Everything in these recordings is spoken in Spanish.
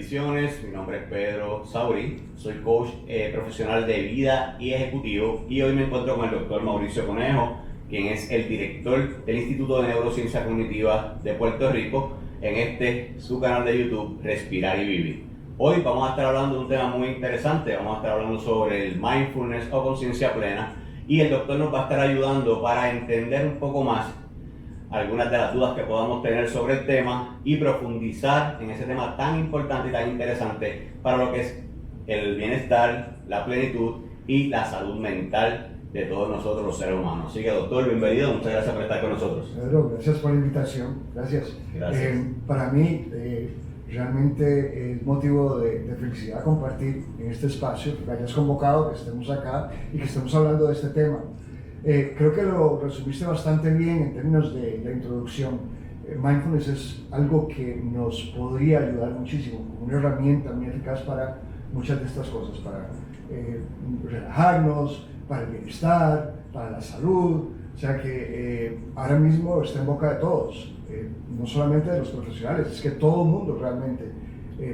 bendiciones. Mi nombre es Pedro Sauri, soy coach profesional de vida y ejecutivo y hoy me encuentro con el doctor Mauricio Conejo, quien es el director del Instituto de Neurociencia Cognitiva de Puerto Rico en su canal de YouTube Respirar y Vivir. Hoy vamos a estar hablando de un tema muy interesante, vamos a estar hablando sobre el mindfulness o conciencia plena y el doctor nos va a estar ayudando para entender un poco más algunas de las dudas que podamos tener sobre el tema y profundizar en ese tema tan importante y tan interesante para lo que es el bienestar, la plenitud y la salud mental de todos nosotros los seres humanos. Así que doctor, bienvenido, muchas gracias por estar con nosotros. Pedro, gracias por la invitación, gracias. Para mí realmente es motivo de felicidad compartir en este espacio, que me hayas convocado, que estemos acá y que estemos hablando de este tema. Creo que lo resumiste bastante bien en términos de la introducción. Mindfulness es algo que nos podría ayudar muchísimo, como una herramienta muy eficaz para muchas de estas cosas, para relajarnos, para el bienestar, para la salud. O sea que ahora mismo está en boca de todos, no solamente de los profesionales, es que todo el mundo realmente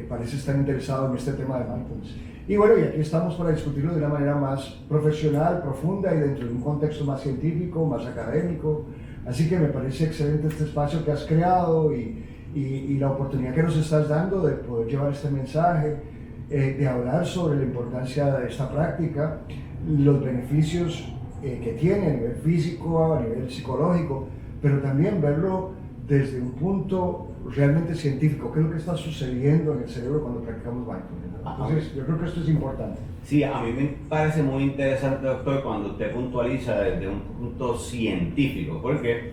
parece estar interesado en este tema de mindfulness. Y bueno, y aquí estamos para discutirlo de una manera más profesional, profunda y dentro de un contexto más científico, más académico. Así que me parece excelente este espacio que has creado y la oportunidad que nos estás dando de poder llevar este mensaje, de hablar sobre la importancia de esta práctica, los beneficios que tiene a nivel físico, a nivel psicológico, pero también verlo desde un punto realmente científico, qué es lo que está sucediendo en el cerebro cuando practicamos mindfulness. Entonces, yo creo que esto es importante. Sí, a mí me parece muy interesante, doctor, cuando usted puntualiza desde un punto científico, porque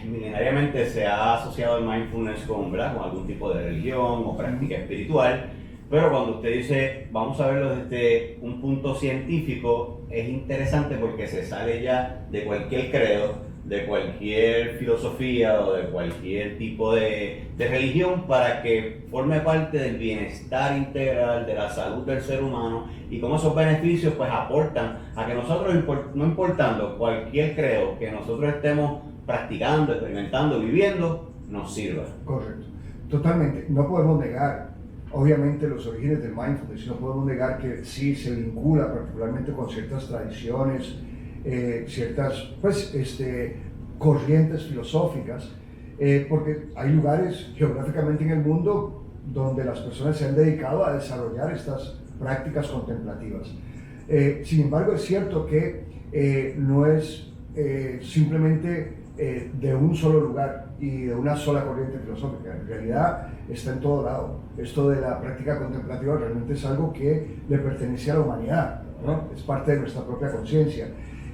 milenariamente se ha asociado el mindfulness con algún tipo de religión o práctica espiritual, pero cuando usted dice, vamos a verlo desde un punto científico, es interesante porque se sale ya de cualquier credo, de cualquier filosofía o de cualquier tipo de religión para que forme parte del bienestar integral, de la salud del ser humano y cómo esos beneficios pues aportan a que nosotros, no importando cualquier credo que nosotros estemos practicando, experimentando, viviendo, nos sirva. Correcto, totalmente. No podemos negar obviamente los orígenes del mindfulness, no podemos negar que sí se vincula particularmente con ciertas tradiciones, ciertas corrientes filosóficas, porque hay lugares geográficamente en el mundo donde las personas se han dedicado a desarrollar estas prácticas contemplativas. Sin embargo, es cierto que no es simplemente de un solo lugar y de una sola corriente filosófica. En realidad está en todo lado. Esto de la práctica contemplativa realmente es algo que le pertenece a la humanidad, ¿no? Es parte de nuestra propia conciencia.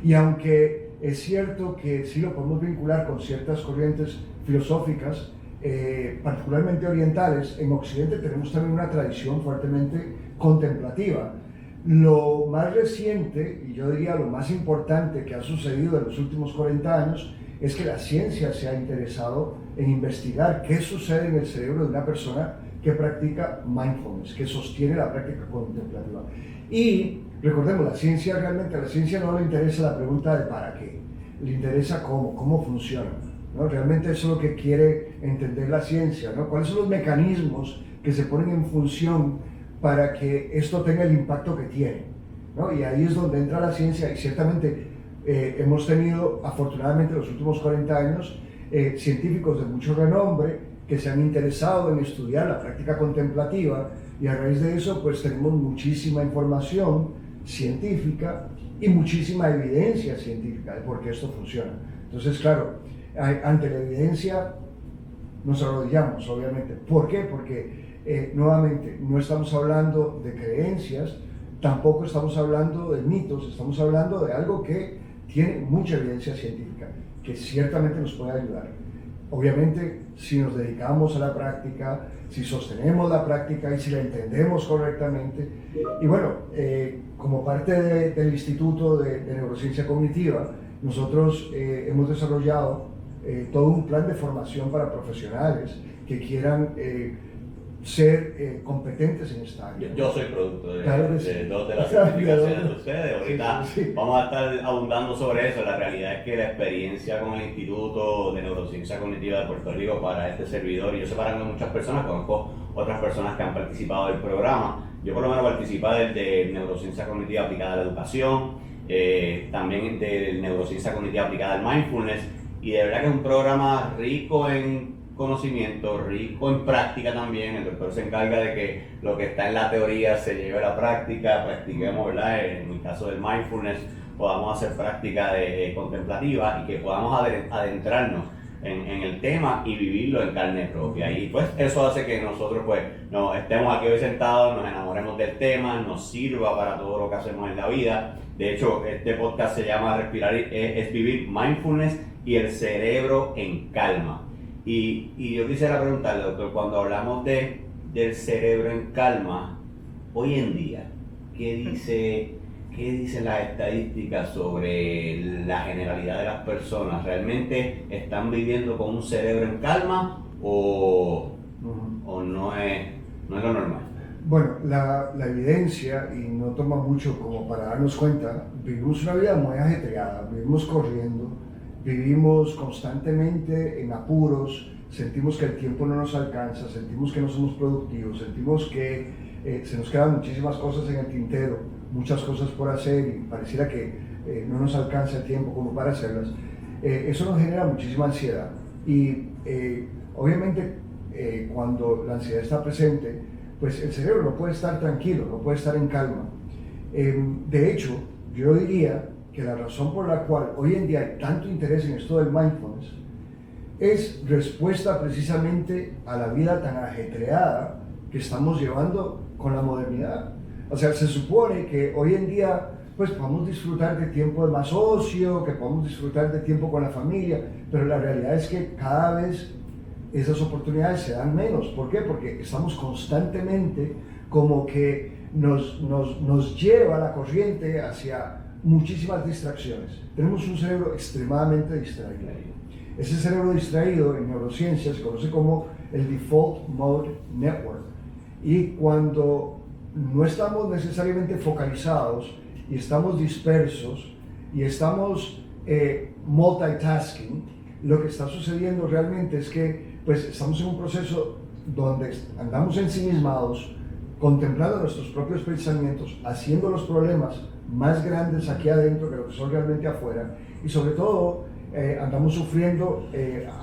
Y aunque es cierto que sí lo podemos vincular con ciertas corrientes filosóficas, particularmente orientales, en Occidente tenemos también una tradición fuertemente contemplativa. Lo más reciente, y yo diría lo más importante que ha sucedido en los últimos 40 años, es que la ciencia se ha interesado en investigar qué sucede en el cerebro de una persona que practica mindfulness, que sostiene la práctica contemplativa. Y recordemos, la ciencia no le interesa la pregunta de para qué, le interesa cómo funciona, ¿no? Realmente eso es lo que quiere entender la ciencia, ¿no? ¿Cuáles son los mecanismos que se ponen en función para que esto tenga el impacto que tiene, ¿no? Y ahí es donde entra la ciencia y ciertamente hemos tenido afortunadamente en los últimos 40 años científicos de mucho renombre que se han interesado en estudiar la práctica contemplativa y a raíz de eso pues tenemos muchísima información científica y muchísima evidencia científica de por qué esto funciona. Entonces, claro, ante la evidencia nos arrodillamos, obviamente. ¿Por qué? Porque, nuevamente, no estamos hablando de creencias, tampoco estamos hablando de mitos, estamos hablando de algo que tiene mucha evidencia científica, que ciertamente nos puede ayudar. Obviamente, si nos dedicamos a la práctica, si sostenemos la práctica y si la entendemos correctamente. Y bueno, como parte del Instituto de Neurociencia Cognitiva, nosotros hemos desarrollado todo un plan de formación para profesionales que quieran ser competentes en esta área. Yo soy producto de dos de las Claro, certificaciones de ustedes. Ahorita sí. vamos a estar abundando sobre eso. La realidad es que la experiencia con el Instituto de Neurociencia Cognitiva de Puerto Rico para este servidor, y yo sé para muchas personas, conozco otras personas que han participado del programa. Yo por lo menos participé del de Neurociencia Cognitiva Aplicada a la Educación, también del Neurociencia Cognitiva Aplicada al Mindfulness, y de verdad que es un programa rico en conocimiento, rico en práctica también. El doctor se encarga de que lo que está en la teoría se lleve a la práctica, practiquemos, ¿verdad? En el caso del mindfulness, podamos hacer práctica contemplativa y que podamos adentrarnos en el tema y vivirlo en carne propia. Y pues eso hace que nosotros pues estemos aquí hoy sentados, nos enamoremos del tema, nos sirva para todo lo que hacemos en la vida. De hecho, este podcast se llama Respirar es vivir mindfulness y el cerebro en calma. Y yo quisiera preguntarle, doctor, cuando hablamos del cerebro en calma, hoy en día, ¿qué dicen las estadísticas sobre la generalidad de las personas? ¿Realmente están viviendo con un cerebro en calma o no es lo normal? Bueno, la evidencia, y no toma mucho como para darnos cuenta, vivimos una vida muy ajetreada, vivimos corriendo, vivimos constantemente en apuros, sentimos que el tiempo no nos alcanza, sentimos que no somos productivos, sentimos que se nos quedan muchísimas cosas en el tintero, muchas cosas por hacer y pareciera que no nos alcanza el tiempo como para hacerlas. Eso nos genera muchísima ansiedad y obviamente cuando la ansiedad está presente, pues el cerebro no puede estar tranquilo, no puede estar en calma. De hecho, yo diría que la razón por la cual hoy en día hay tanto interés en esto del mindfulness es respuesta precisamente a la vida tan ajetreada que estamos llevando con la modernidad. O sea, se supone que hoy en día pues podemos disfrutar de tiempo de más ocio, que podemos disfrutar de tiempo con la familia, pero la realidad es que cada vez esas oportunidades se dan menos. ¿Por qué? Porque estamos constantemente como que nos lleva la corriente hacia muchísimas distracciones. Tenemos un cerebro extremadamente distraído. Ese cerebro distraído en neurociencia se conoce como el Default Mode Network. Y cuando no estamos necesariamente focalizados y estamos dispersos y estamos multitasking, lo que está sucediendo realmente es que pues, estamos en un proceso donde andamos ensimismados, contemplando nuestros propios pensamientos, haciendo los problemas más grandes aquí adentro que lo que son realmente afuera, y sobre todo andamos sufriendo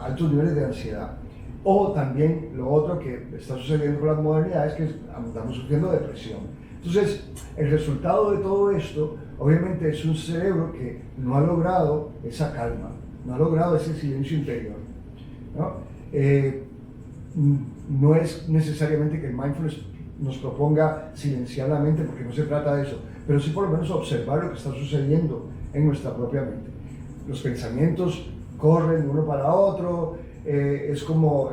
altos niveles de ansiedad. O también lo otro que está sucediendo con la modernidad es que andamos sufriendo depresión. Entonces, el resultado de todo esto, obviamente, es un cerebro que no ha logrado esa calma, no ha logrado ese silencio interior, ¿no? No es necesariamente que el mindfulness nos proponga silenciar la mente, porque no se trata de eso, pero sí por lo menos observar lo que está sucediendo en nuestra propia mente. Los pensamientos corren uno para otro, es como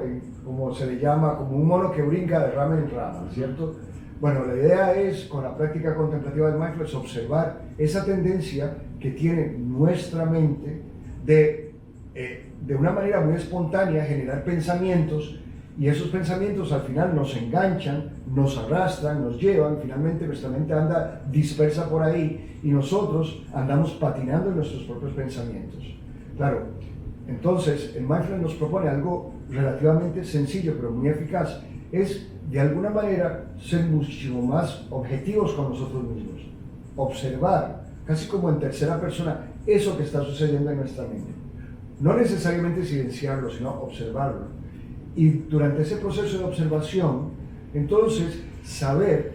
se le llama, como un mono que brinca de rama en rama, ¿cierto? Bueno, la idea es, con la práctica contemplativa del mindfulness, observar esa tendencia que tiene nuestra mente de una manera muy espontánea generar pensamientos, y esos pensamientos al final nos enganchan, nos arrastran, nos llevan, finalmente nuestra mente anda dispersa por ahí y nosotros andamos patinando en nuestros propios pensamientos. Claro, entonces el mindfulness nos propone algo relativamente sencillo pero muy eficaz, es de alguna manera ser muchísimo más objetivos con nosotros mismos, observar, casi como en tercera persona, eso que está sucediendo en nuestra mente. No necesariamente silenciarlo, sino observarlo. Y durante ese proceso de observación, entonces, saber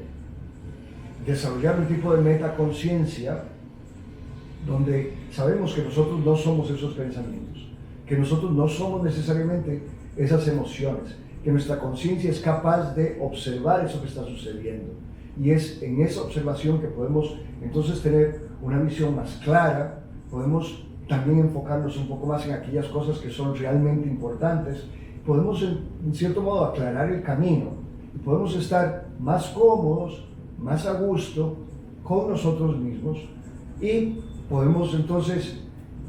desarrollar un tipo de metaconciencia donde sabemos que nosotros no somos esos pensamientos, que nosotros no somos necesariamente esas emociones, que nuestra conciencia es capaz de observar eso que está sucediendo. Y es en esa observación que podemos entonces tener una visión más clara, podemos también enfocarnos un poco más en aquellas cosas que son realmente importantes, podemos en cierto modo aclarar el camino y podemos estar más cómodos, más a gusto con nosotros mismos y podemos entonces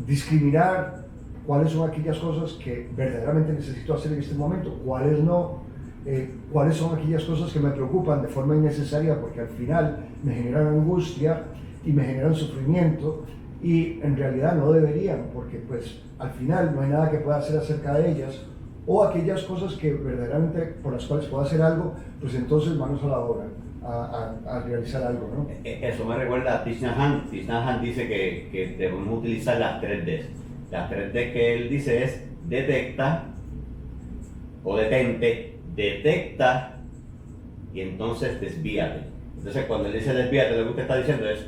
discriminar cuáles son aquellas cosas que verdaderamente necesito hacer en este momento, cuáles no, cuáles son aquellas cosas que me preocupan de forma innecesaria porque al final me generan angustia y me generan sufrimiento y en realidad no deberían, porque pues al final no hay nada que pueda hacer acerca de ellas, o aquellas cosas que verdaderamente por las cuales puedo hacer algo, pues entonces manos a la obra a realizar algo, ¿no? Eso me recuerda a Thich Nhat Hanh. Thich Nhat Hanh dice que debemos utilizar las 3Ds. Las 3D que él dice es detecta o detente, detecta y entonces desvíate. Entonces cuando él dice desvíate, lo que usted está diciendo es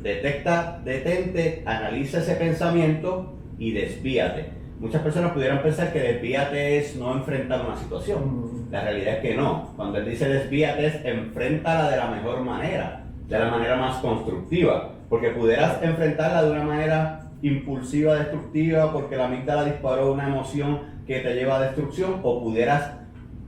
detecta, detente, analiza ese pensamiento y desvíate. Muchas personas pudieran pensar que desvíate es no enfrentar una situación. La realidad es que no. Cuando él dice desvíate es enfréntala de la mejor manera, de la manera más constructiva, porque pudieras enfrentarla de una manera impulsiva, destructiva, porque la amígdala disparó una emoción que te lleva a destrucción, o pudieras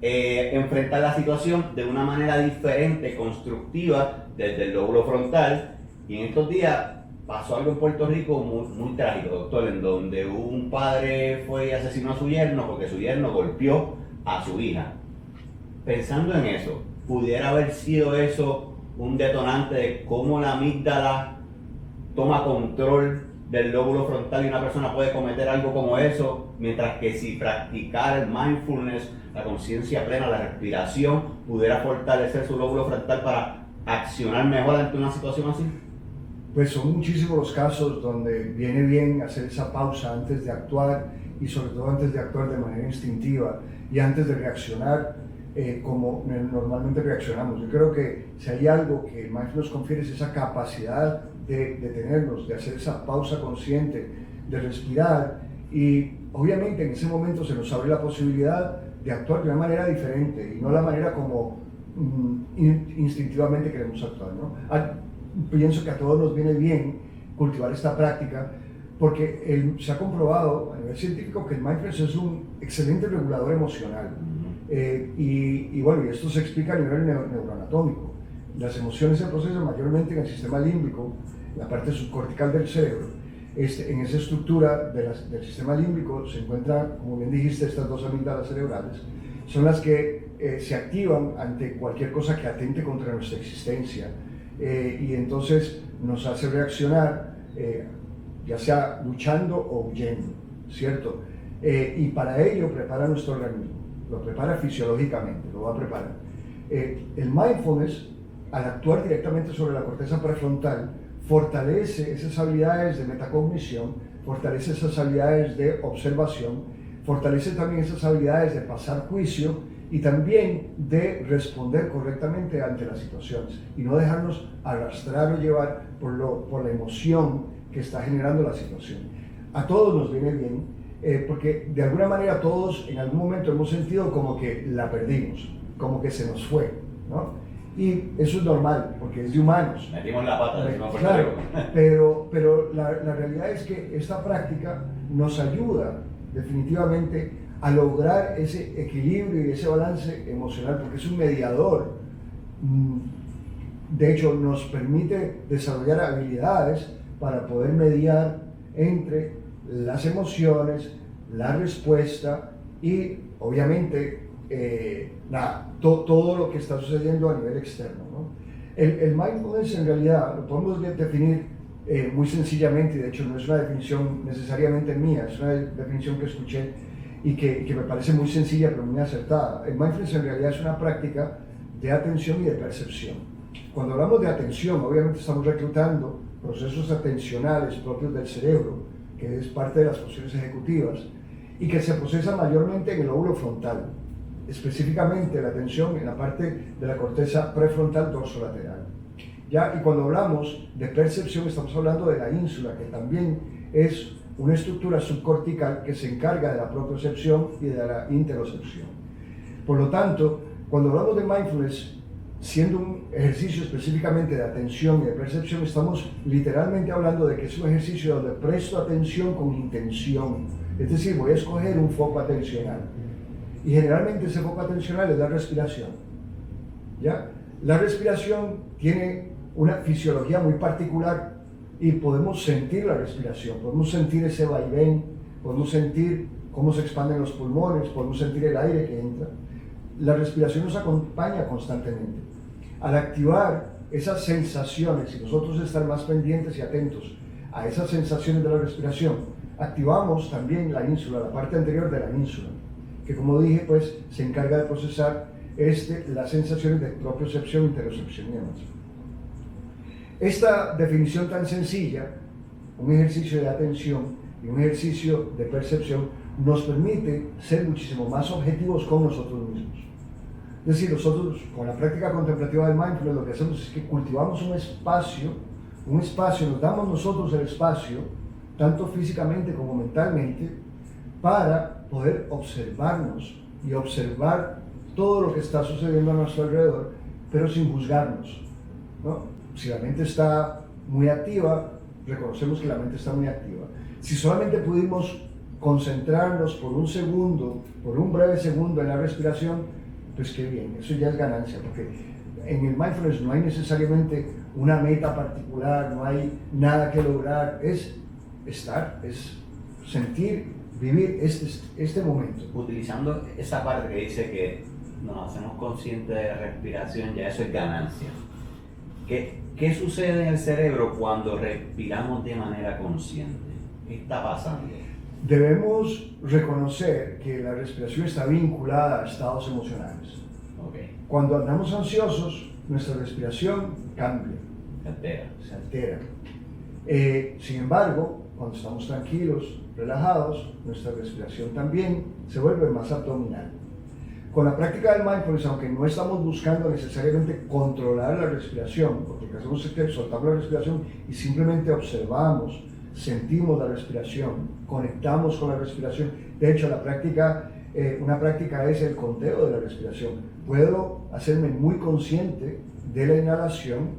enfrentar la situación de una manera diferente, constructiva, desde el lóbulo frontal. Y en estos días pasó algo en Puerto Rico muy trágico, doctor, en donde un padre fue y asesinó a su yerno porque su yerno golpeó a su hija. Pensando en eso, ¿pudiera haber sido eso un detonante de cómo la amígdala toma control del lóbulo frontal y una persona puede cometer algo como eso, mientras que si practicara el mindfulness, la conciencia plena, la respiración, pudiera fortalecer su lóbulo frontal para accionar mejor ante una situación así? Pues son muchísimos los casos donde viene bien hacer esa pausa antes de actuar, y sobre todo antes de actuar de manera instintiva y antes de reaccionar como normalmente reaccionamos. Yo creo que si hay algo que el mindfulness confiere es esa capacidad de detenernos, de hacer esa pausa consciente, de respirar, y obviamente en ese momento se nos abre la posibilidad de actuar de una manera diferente y no la manera como instintivamente queremos actuar, ¿no? Pienso que a todos nos viene bien cultivar esta práctica, porque se ha comprobado a nivel científico que el mindfulness es un excelente regulador emocional. Bueno, y esto se explica a nivel neuroanatómico. Las emociones se procesan mayormente en el sistema límbico, la parte subcortical del cerebro. En esa estructura del sistema límbico se encuentran, como bien dijiste, estas dos amígdalas cerebrales. Son las que se activan ante cualquier cosa que atente contra nuestra existencia. Y entonces nos hace reaccionar, ya sea luchando o huyendo, ¿cierto? Y para ello prepara nuestro organismo, lo prepara fisiológicamente, lo va a preparar. El mindfulness, al actuar directamente sobre la corteza prefrontal, fortalece esas habilidades de metacognición, fortalece esas habilidades de observación, fortalece también esas habilidades de pasar juicio y también de responder correctamente ante las situaciones y no dejarnos arrastrar o llevar por la emoción que está generando la situación. A todos nos viene bien, porque de alguna manera todos en algún momento hemos sentido como que la perdimos, como que se nos fue, ¿no? Y eso es normal, porque es de humanos. Metimos la pata, decimos. Claro, pero la realidad es que esta práctica nos ayuda definitivamente a lograr ese equilibrio y ese balance emocional, porque es un mediador. De hecho, nos permite desarrollar habilidades para poder mediar entre las emociones, la respuesta y, obviamente, todo lo que está sucediendo a nivel externo, ¿no? El mindfulness, en realidad, lo podemos definir muy sencillamente, y de hecho no es una definición necesariamente mía, es una definición que escuché y que me parece muy sencilla pero muy acertada. El mindfulness en realidad es una práctica de atención y de percepción. Cuando hablamos de atención, obviamente estamos reclutando procesos atencionales propios del cerebro, que es parte de las funciones ejecutivas, y que se procesan mayormente en el lóbulo frontal, específicamente la atención en la parte de la corteza prefrontal dorsolateral. ¿Ya? Y cuando hablamos de percepción estamos hablando de la ínsula, que también es una estructura subcortical que se encarga de la propriocepción y de la interocepción. Por lo tanto, cuando hablamos de mindfulness, siendo un ejercicio específicamente de atención y de percepción, estamos literalmente hablando de que es un ejercicio donde presto atención con intención. Es decir, voy a escoger un foco atencional. Y generalmente ese foco atencional es la respiración. ¿Ya? La respiración tiene una fisiología muy particular y podemos sentir la respiración, podemos sentir ese vaivén, podemos sentir cómo se expanden los pulmones, podemos sentir el aire que entra. La respiración nos acompaña constantemente. Al activar esas sensaciones y nosotros estar más pendientes y atentos a esas sensaciones de la respiración, activamos también la ínsula, la parte anterior de la ínsula. que como dije, pues se encarga de procesar las sensaciones de propiocepción, interocepción y demás. Esta definición tan sencilla, un ejercicio de atención y un ejercicio de percepción, nos permite ser muchísimo más objetivos con nosotros mismos. Es decir, nosotros con la práctica contemplativa del mindfulness lo que hacemos es que cultivamos un espacio, nos damos nosotros el espacio, tanto físicamente como mentalmente, para poder observarnos y observar todo lo que está sucediendo a nuestro alrededor, pero sin juzgarnos, ¿no? Si la mente está muy activa, reconocemos que la mente está muy activa. Si solamente pudimos concentrarnos por un segundo, por un breve segundo en la respiración, pues qué bien, eso ya es ganancia, porque en el mindfulness no hay necesariamente una meta particular, no hay nada que lograr, es estar, es sentir, vivir este momento. Utilizando esa parte que dice que nos hacemos conscientes de la respiración, ya eso es ganancia. ¿Qué sucede en el cerebro cuando respiramos de manera consciente? ¿Qué está pasando? Debemos reconocer que la respiración está vinculada a estados emocionales. Okay. Cuando andamos ansiosos, nuestra respiración cambia. Se altera. Sin embargo, cuando estamos tranquilos, relajados, nuestra respiración también se vuelve más abdominal. Con la práctica del mindfulness, aunque no estamos buscando necesariamente controlar la respiración, porque lo que hacemos es que soltamos la respiración y simplemente observamos, sentimos la respiración, conectamos con la respiración. De hecho, una práctica es el conteo de la respiración. Puedo hacerme muy consciente de la inhalación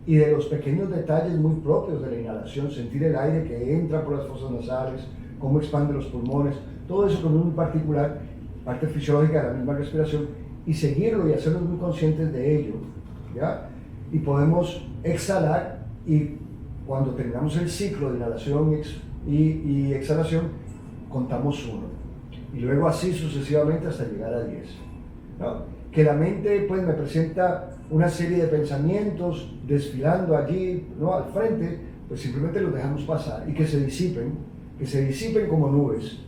y de los pequeños detalles muy propios de la inhalación, sentir el aire que entra por las fosas nasales, cómo expande los pulmones, todo eso con un particular, parte fisiológica de la misma respiración, y seguirlo y hacernos muy conscientes de ello, ¿ya? Y podemos exhalar, y cuando terminamos el ciclo de inhalación y exhalación, contamos 1, y luego así sucesivamente hasta llegar a 10, ¿no? Que la mente pues me presenta una serie de pensamientos desfilando allí, ¿no?, al frente, pues simplemente los dejamos pasar y que se disipen como nubes.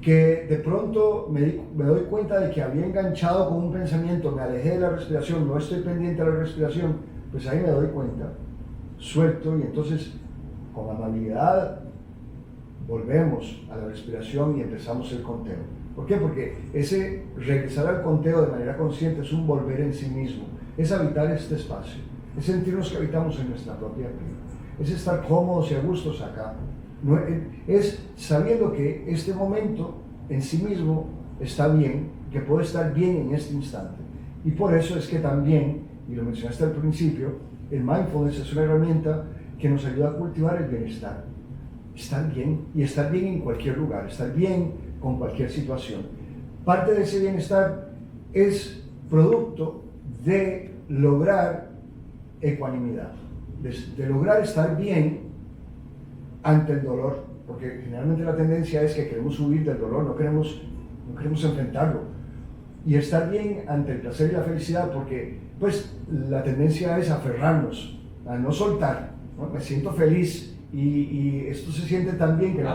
Que de pronto me doy cuenta de que había enganchado con un pensamiento, me alejé de la respiración, no estoy pendiente de la respiración, pues ahí me doy cuenta, suelto, y entonces con amabilidad volvemos a la respiración y empezamos el conteo. ¿Por qué? Porque ese regresar al conteo de manera consciente es un volver en sí mismo, es habitar este espacio, es sentirnos que habitamos en nuestra propia piel, es estar cómodos y a gustos acá. No, es sabiendo que este momento en sí mismo está bien, que puedo estar bien en este instante. Y por eso es que también, y lo mencionaste al principio, el mindfulness es una herramienta que nos ayuda a cultivar el bienestar. Estar bien, y estar bien en cualquier lugar, estar bien con cualquier situación. Parte de ese bienestar es producto de lograr ecuanimidad, de lograr estar bien ante el dolor, porque generalmente la tendencia es que queremos huir del dolor, no queremos enfrentarlo, y estar bien ante el placer y la felicidad, porque pues la tendencia es aferrarnos, a no soltar, ¿no? Me siento feliz y esto se siente tan bien que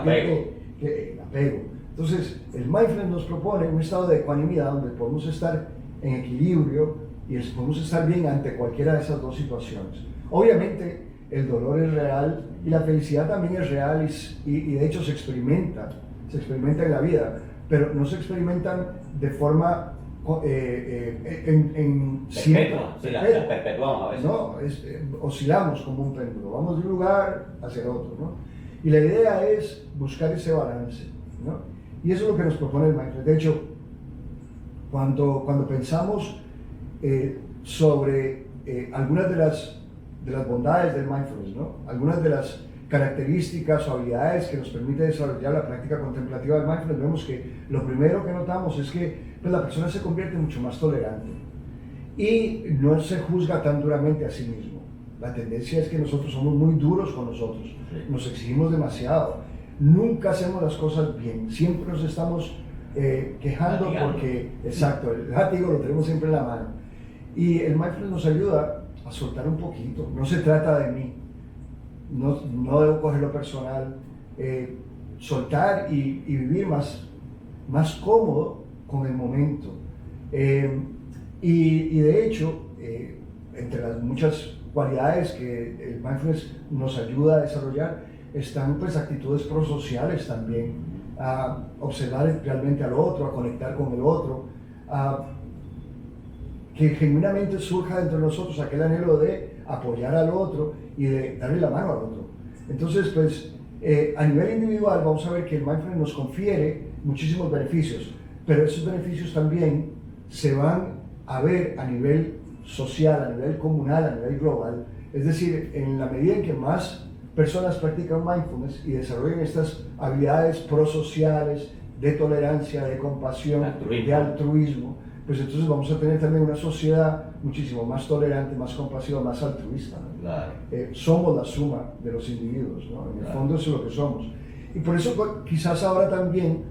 apego. Entonces el mindfulness nos propone un estado de ecuanimidad donde podemos estar en equilibrio y podemos estar bien ante cualquiera de esas dos situaciones. Obviamente el dolor es real y la felicidad también es real, y de hecho se experimenta en la vida, pero no se experimentan de forma perpetua, sí, las perpetuamos a veces. No, oscilamos como un péndulo, vamos de un lugar hacia el otro, ¿no? Y la idea es buscar ese balance, ¿no? Y eso es lo que nos propone el mindfulness. De hecho, cuando pensamos sobre algunas de las bondades del mindfulness, ¿no?, algunas de las características o habilidades que nos permite desarrollar la práctica contemplativa del mindfulness, vemos que lo primero que notamos es que pues, la persona se convierte mucho más tolerante y no se juzga tan duramente a sí mismo. La tendencia es que nosotros somos muy duros con nosotros, nos exigimos demasiado, nunca hacemos las cosas bien, siempre nos estamos quejando porque, exacto, el látigo lo tenemos siempre en la mano. Y el mindfulness nos ayuda a soltar un poquito, no se trata de mí, no debo cogerlo personal, soltar y vivir más más cómodo con el momento. Y de hecho, entre las muchas cualidades que el mindfulness nos ayuda a desarrollar, están pues actitudes prosociales también, a observar realmente al otro, a conectar con el otro, a que genuinamente surja dentro de nosotros aquel anhelo de apoyar al otro y de darle la mano al otro. Entonces, pues, a nivel individual vamos a ver que el mindfulness nos confiere muchísimos beneficios, pero esos beneficios también se van a ver a nivel social, a nivel comunal, a nivel global. Es decir, en la medida en que más personas practican mindfulness y desarrollan estas habilidades prosociales, de tolerancia, de compasión, de altruismo, pues entonces vamos a tener también una sociedad muchísimo más tolerante, más compasiva, más altruista, ¿no? Claro. Somos la suma de los individuos, ¿no? En el fondo eso es lo que somos. Y por eso pues, quizás ahora también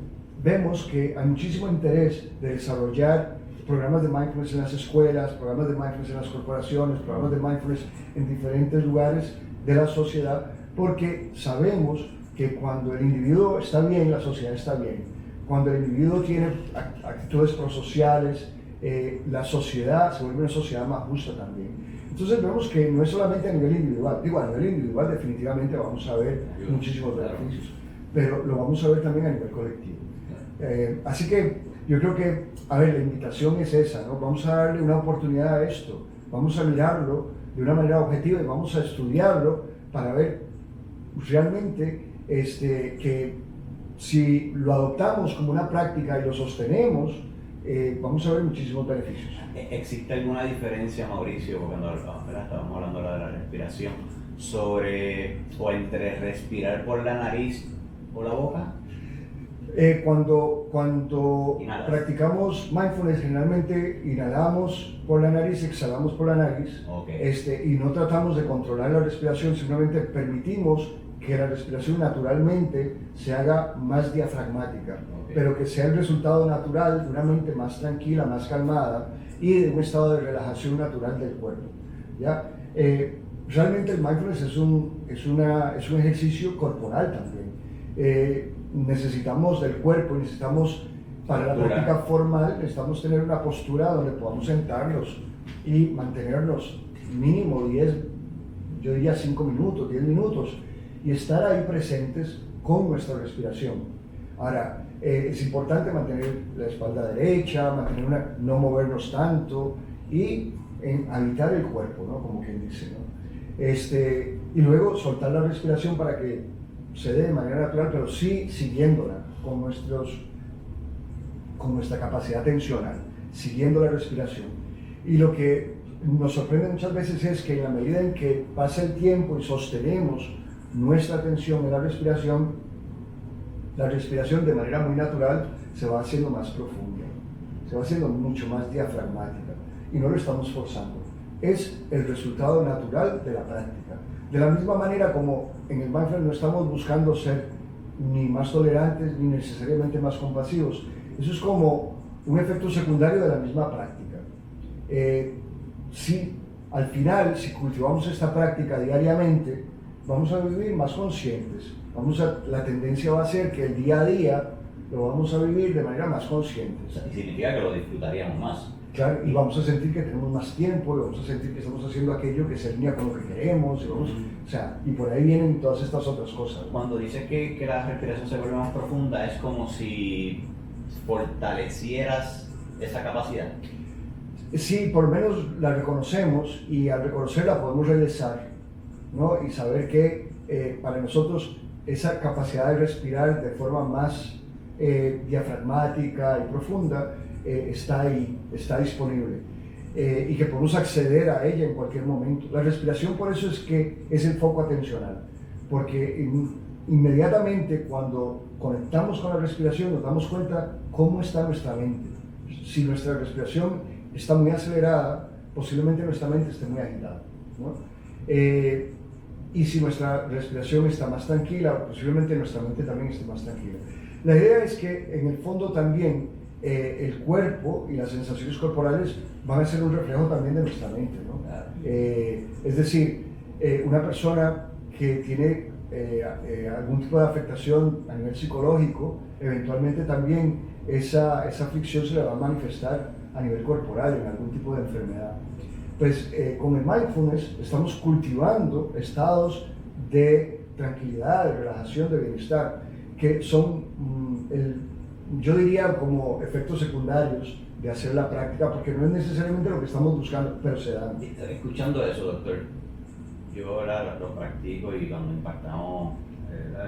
vemos que hay muchísimo interés de desarrollar programas de mindfulness en las escuelas, programas de mindfulness en las corporaciones, programas de mindfulness en diferentes lugares de la sociedad, porque sabemos que cuando el individuo está bien, la sociedad está bien. Cuando el individuo tiene actitudes prosociales, la sociedad se vuelve una sociedad más justa también. Entonces vemos que no es solamente a nivel individual, digo, a nivel individual definitivamente vamos a ver muchísimos beneficios, pero lo vamos a ver también a nivel colectivo. Así que yo creo que, a ver, la invitación es esa, ¿no? Vamos a darle una oportunidad a esto, vamos a mirarlo de una manera objetiva y vamos a estudiarlo para ver realmente que si lo adoptamos como una práctica y lo sostenemos, vamos a ver muchísimos beneficios. ¿Existe alguna diferencia, Mauricio, cuando estábamos hablando de la respiración, sobre o entre respirar por la nariz o la boca? Cuando practicamos mindfulness, generalmente inhalamos por la nariz, exhalamos por la nariz, y no tratamos de controlar la respiración, simplemente permitimos que la respiración naturalmente se haga más diafragmática, pero que sea el resultado natural de una mente más tranquila, más calmada y de un estado de relajación natural del cuerpo, ¿ya? Realmente el mindfulness es un ejercicio corporal también. Necesitamos del cuerpo, necesitamos para la práctica formal, necesitamos tener una postura donde podamos sentarnos y mantenernos mínimo 10, yo diría 5 minutos, 10 minutos, y estar ahí presentes con nuestra respiración. Ahora, es importante mantener la espalda derecha, no movernos tanto y habitar el cuerpo, ¿no? Como quien dice, ¿no? Y luego soltar la respiración para que se dé de manera natural, pero sí siguiéndola con nuestra capacidad atencional, siguiendo la respiración. Y lo que nos sorprende muchas veces es que en la medida en que pasa el tiempo y sostenemos nuestra atención en la respiración de manera muy natural se va haciendo más profunda, se va haciendo mucho más diafragmática y no lo estamos forzando. Es el resultado natural de la práctica. De la misma manera como en el mindfulness no estamos buscando ser ni más tolerantes ni necesariamente más compasivos. Eso es como un efecto secundario de la misma práctica. Si al final, si cultivamos esta práctica diariamente, vamos a vivir más conscientes. La tendencia va a ser que el día a día lo vamos a vivir de manera más consciente. Y significa que lo disfrutaríamos más. Claro, y vamos a sentir que tenemos más tiempo, y vamos a sentir que estamos haciendo aquello que se alinea con lo que queremos, y por ahí vienen todas estas otras cosas. Cuando dices que la respiración se vuelve más profunda, es como si fortalecieras esa capacidad. Sí, por lo menos la reconocemos y al reconocerla podemos regresar, ¿no? Y saber que para nosotros esa capacidad de respirar de forma más diafragmática y profunda está ahí, está disponible y que podemos acceder a ella en cualquier momento. La respiración por eso es que es el foco atencional, porque inmediatamente cuando conectamos con la respiración nos damos cuenta cómo está nuestra mente. Si nuestra respiración está muy acelerada, posiblemente nuestra mente esté muy agitada, ¿no? Y si nuestra respiración está más tranquila, posiblemente nuestra mente también esté más tranquila. La idea es que en el fondo también el cuerpo y las sensaciones corporales van a ser un reflejo también de nuestra mente, ¿no? Es decir, una persona que tiene algún tipo de afectación a nivel psicológico, eventualmente también esa aflicción se le va a manifestar a nivel corporal, en algún tipo de enfermedad. Pues con el mindfulness estamos cultivando estados de tranquilidad, de relajación, de bienestar, que son, yo diría, como efectos secundarios de hacer la práctica, porque no es necesariamente lo que estamos buscando, pero se dan. Escuchando eso, doctor, yo ahora lo practico y cuando impactamos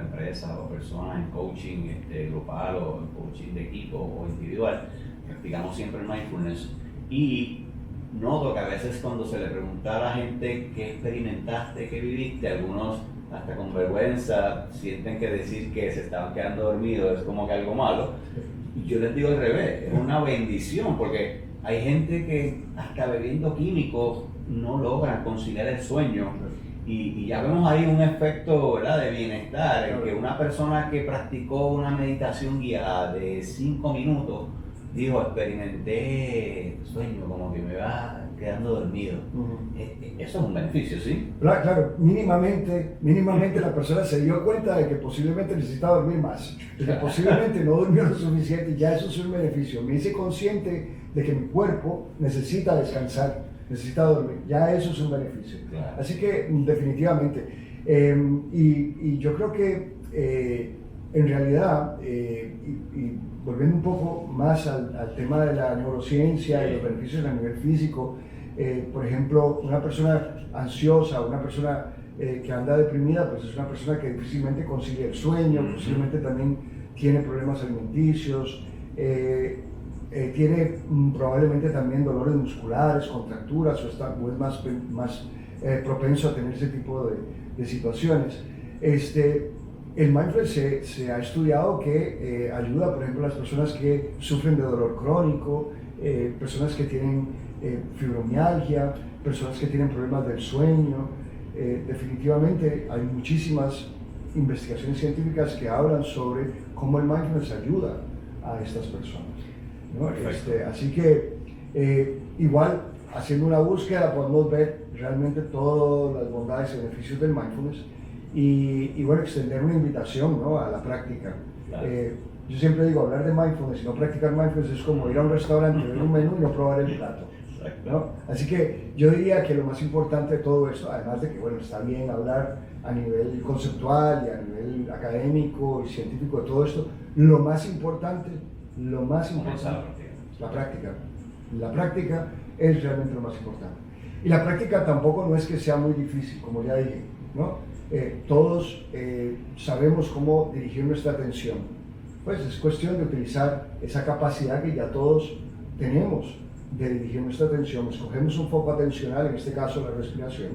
empresas o personas en coaching grupal o en coaching de equipo o individual, practicamos siempre el mindfulness y noto que a veces cuando se le pregunta a la gente qué experimentaste, qué viviste, algunos hasta con vergüenza sienten que decir que se estaban quedando dormidos es como que algo malo. Y yo les digo al revés, es una bendición porque hay gente que hasta bebiendo químicos no logran conciliar el sueño y ya vemos ahí un efecto, ¿verdad?, de bienestar en que una persona que practicó una meditación guiada de 5 minutos dijo, experimenté sueño, como que me va quedando dormido. Eso es un beneficio, ¿sí? Claro, mínimamente la persona se dio cuenta de que posiblemente necesitaba dormir más, de que posiblemente no durmió lo suficiente, y ya eso es un beneficio. Me hice consciente de que mi cuerpo necesita descansar, necesita dormir, ya eso es un beneficio. Claro. Así que definitivamente, y yo creo que en realidad, y volviendo un poco más al tema de la neurociencia y los beneficios a nivel físico, por ejemplo, una persona ansiosa, una persona que anda deprimida, pues es una persona que difícilmente concilia el sueño, posiblemente también tiene problemas alimenticios, tiene probablemente también dolores musculares, contracturas, o es más propenso a tener ese tipo de situaciones. El mindfulness se ha estudiado que ayuda, por ejemplo, a las personas que sufren de dolor crónico, personas que tienen fibromialgia, personas que tienen problemas del sueño. Definitivamente hay muchísimas investigaciones científicas que hablan sobre cómo el mindfulness ayuda a estas personas, ¿no? Así que igual, haciendo una búsqueda podemos ver realmente todas las bondades y beneficios del mindfulness. Y bueno, extender una invitación, ¿no?, a la práctica. Claro. Yo siempre digo, hablar de mindfulness y no practicar mindfulness es como ir a un restaurante, ver un menú y no probar el plato, ¿no? Así que yo diría que lo más importante de todo esto, además de que bueno, está bien hablar a nivel conceptual y a nivel académico y científico de todo esto, lo más importante es la práctica. La práctica es realmente lo más importante. Y la práctica tampoco no es que sea muy difícil, como ya dije, ¿no? Todos sabemos cómo dirigir nuestra atención, pues es cuestión de utilizar esa capacidad que ya todos tenemos de dirigir nuestra atención. Escogemos un foco atencional, en este caso la respiración,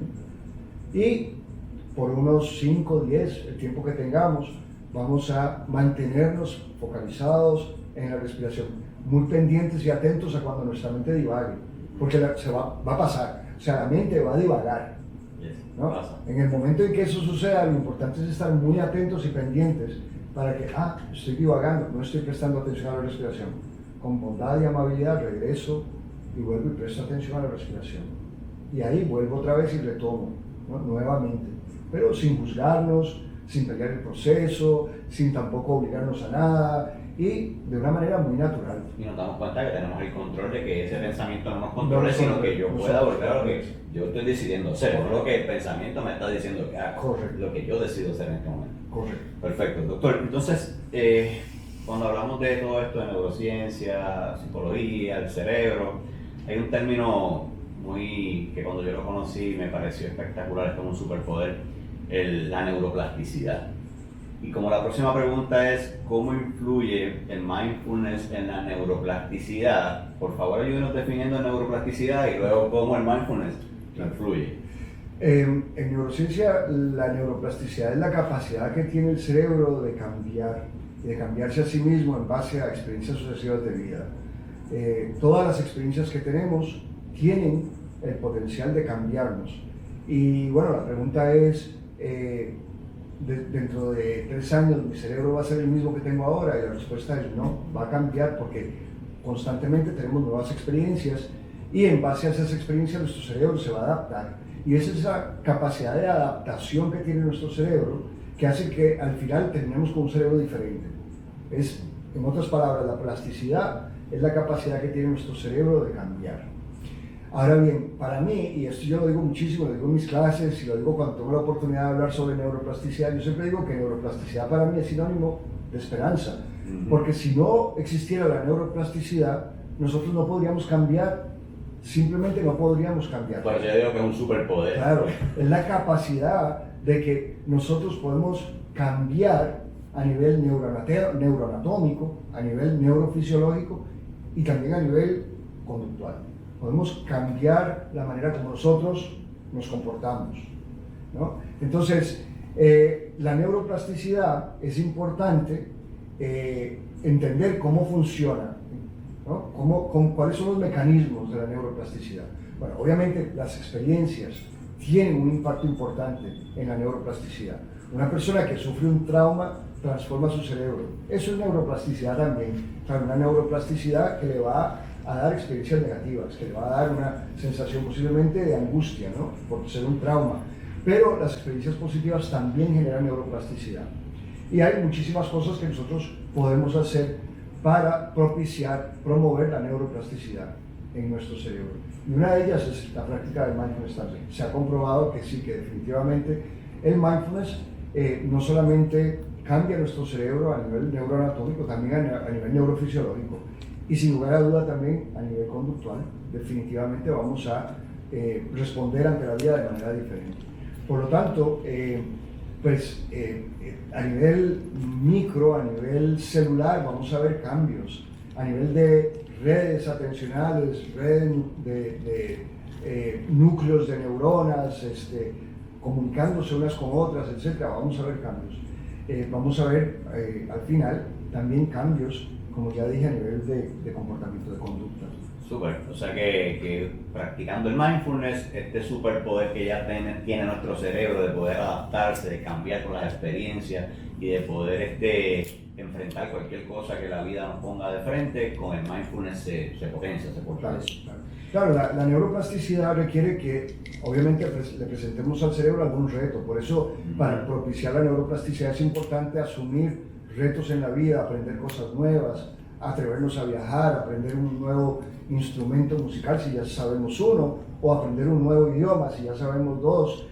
y por unos 5, 10, el tiempo que tengamos, vamos a mantenernos focalizados en la respiración, muy pendientes y atentos a cuando nuestra mente divague, porque va a pasar, o sea, la mente va a divagar, ¿no? En el momento en que eso suceda, lo importante es estar muy atentos y pendientes para que, estoy divagando, no estoy prestando atención a la respiración. Con bondad y amabilidad regreso y vuelvo y presto atención a la respiración. Y ahí vuelvo otra vez y retomo, ¿no?, nuevamente, pero sin juzgarnos, sin pelear el proceso, sin tampoco obligarnos a nada, y de una manera muy natural. Y nos damos cuenta que tenemos el control de que ese pensamiento no nos controle, sino que yo pueda volver a lo que yo estoy decidiendo hacer, no lo que el pensamiento me está diciendo que haga, lo que yo decido hacer en este momento. Correcto. Perfecto, doctor. Entonces, cuando hablamos de todo esto de neurociencia, psicología, el cerebro, hay un término que cuando yo lo conocí me pareció espectacular, es como un superpoder, la neuroplasticidad. Y como la próxima pregunta es, ¿cómo influye el mindfulness en la neuroplasticidad? Por favor, ayúdenos definiendo neuroplasticidad y luego cómo el mindfulness influye. En neurociencia, la neuroplasticidad es la capacidad que tiene el cerebro de cambiar y de cambiarse a sí mismo en base a experiencias sucesivas de vida. Todas las experiencias que tenemos tienen el potencial de cambiarnos. Y bueno, la pregunta es, dentro de 3 años mi cerebro va a ser el mismo que tengo ahora, y la respuesta es no, va a cambiar porque constantemente tenemos nuevas experiencias y en base a esas experiencias nuestro cerebro se va a adaptar, y es esa capacidad de adaptación que tiene nuestro cerebro que hace que al final terminemos con un cerebro diferente. Es, en otras palabras, la plasticidad es la capacidad que tiene nuestro cerebro de cambiar. Ahora bien, para mí, y esto yo lo digo muchísimo, lo digo en mis clases y lo digo cuando tengo la oportunidad de hablar sobre neuroplasticidad, yo siempre digo que neuroplasticidad para mí es sinónimo de esperanza, porque si no existiera la neuroplasticidad, nosotros no podríamos cambiar, simplemente no podríamos cambiar. Por eso yo digo que es un superpoder. Claro, es la capacidad de que nosotros podemos cambiar a nivel neuroanatómico, a nivel neurofisiológico y también a nivel conductual. Podemos cambiar la manera como nosotros nos comportamos, ¿no? Entonces, la neuroplasticidad es importante entender cómo funciona, ¿no? ¿Cuáles son los mecanismos de la neuroplasticidad? Bueno, obviamente las experiencias tienen un impacto importante en la neuroplasticidad. Una persona que sufre un trauma transforma su cerebro. Eso es neuroplasticidad también. Claro, una neuroplasticidad que le va a dar experiencias negativas, que le va a dar una sensación posiblemente de angustia, ¿no? Por ser un trauma. Pero las experiencias positivas también generan neuroplasticidad. Y hay muchísimas cosas que nosotros podemos hacer para propiciar, promover la neuroplasticidad en nuestro cerebro. Y una de ellas es la práctica del mindfulness también. Se ha comprobado que sí, que definitivamente el mindfulness no solamente cambia nuestro cerebro a nivel neuroanatómico, también a nivel neurofisiológico. Y sin lugar a duda también a nivel conductual, definitivamente vamos a responder ante la vida de manera diferente. Por lo tanto, a nivel micro, a nivel celular, vamos a ver cambios. A nivel de redes atencionales, redes de núcleos de neuronas, comunicándose unas con otras, etc., vamos a ver cambios. Vamos a ver al final también cambios, como ya dije, a nivel de comportamiento, de conducta. Súper, o sea que practicando el mindfulness, este superpoder que ya tiene nuestro cerebro de poder adaptarse, de cambiar con las experiencias y de poder enfrentar cualquier cosa que la vida nos ponga de frente, con el mindfulness se potencia, se fortalece. Claro, la neuroplasticidad requiere que obviamente le presentemos al cerebro algún reto, por eso para propiciar la neuroplasticidad es importante asumir retos en la vida, aprender cosas nuevas, atrevernos a viajar, aprender un nuevo instrumento musical si ya sabemos uno, o aprender un nuevo idioma si ya sabemos dos.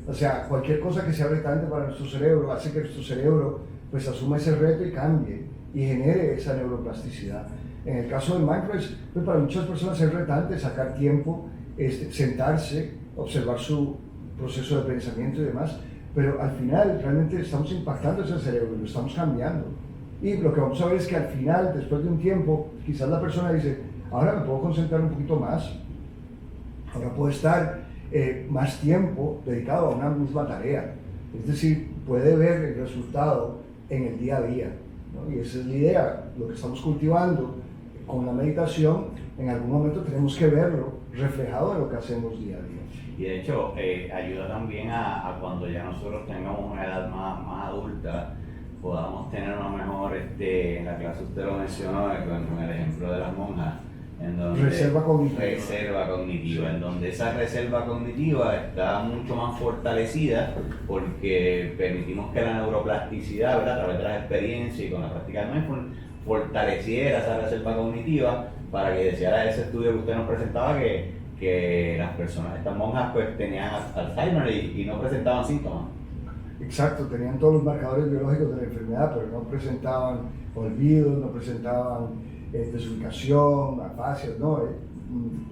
O sea, cualquier cosa que sea retante para nuestro cerebro hace que nuestro cerebro pues asuma ese reto y cambie y genere esa neuroplasticidad. En el caso del mindfulness, pues para muchas personas es retante sacar tiempo, sentarse, observar su proceso de pensamiento y demás, pero al final realmente estamos impactando ese cerebro, lo estamos cambiando. Y lo que vamos a ver es que al final, después de un tiempo, quizás la persona dice, ahora me puedo concentrar un poquito más, ahora puedo estar más tiempo dedicado a una misma tarea. Es decir, puede ver el resultado en el día a día, ¿no? Y esa es la idea, lo que estamos cultivando con la meditación, en algún momento tenemos que verlo reflejado en lo que hacemos día a día. Y de hecho, ayuda también a cuando ya nosotros tengamos una edad más adulta, podamos tener una mejor, en la clase usted lo mencionó con el ejemplo de las monjas, en donde reserva cognitiva, sí, en donde esa reserva cognitiva está mucho más fortalecida porque permitimos que la neuroplasticidad, ¿verdad?, a través de las experiencias y con la práctica de mindfulness, fortaleciera esa reserva cognitiva para que deseara ese estudio que usted nos presentaba que las personas, estas monjas, pues tenían Alzheimer y no presentaban síntomas. Exacto, tenían todos los marcadores biológicos de la enfermedad, pero no presentaban olvidos, no presentaban desubicación, afasias, no,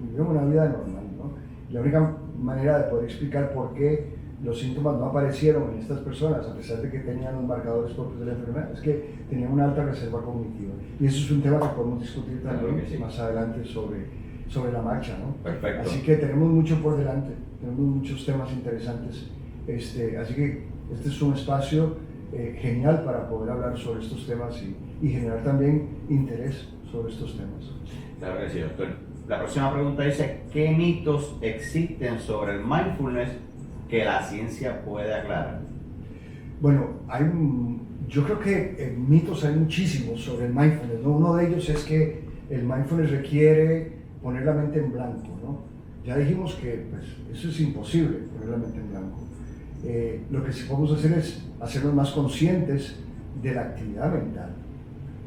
vivieron una vida normal, ¿no? Y la única manera de poder explicar por qué los síntomas no aparecieron en estas personas, a pesar de que tenían los marcadores propios de la enfermedad, es que tenían una alta reserva cognitiva. Y eso es un tema que podemos discutir también más adelante sobre la marcha, ¿no? Perfecto. Así que tenemos mucho por delante, tenemos muchos temas interesantes. Así que este es un espacio genial para poder hablar sobre estos temas y generar también interés sobre estos temas. Claro que sí, doctor. La próxima pregunta dice, ¿qué mitos existen sobre el mindfulness que la ciencia puede aclarar? Bueno, yo creo que mitos hay muchísimos sobre el mindfulness, ¿no? Uno de ellos es que el mindfulness requiere poner la mente en blanco, ¿no? Ya dijimos que pues, eso es imposible, poner la mente en blanco. Lo que sí podemos hacer es hacernos más conscientes de la actividad mental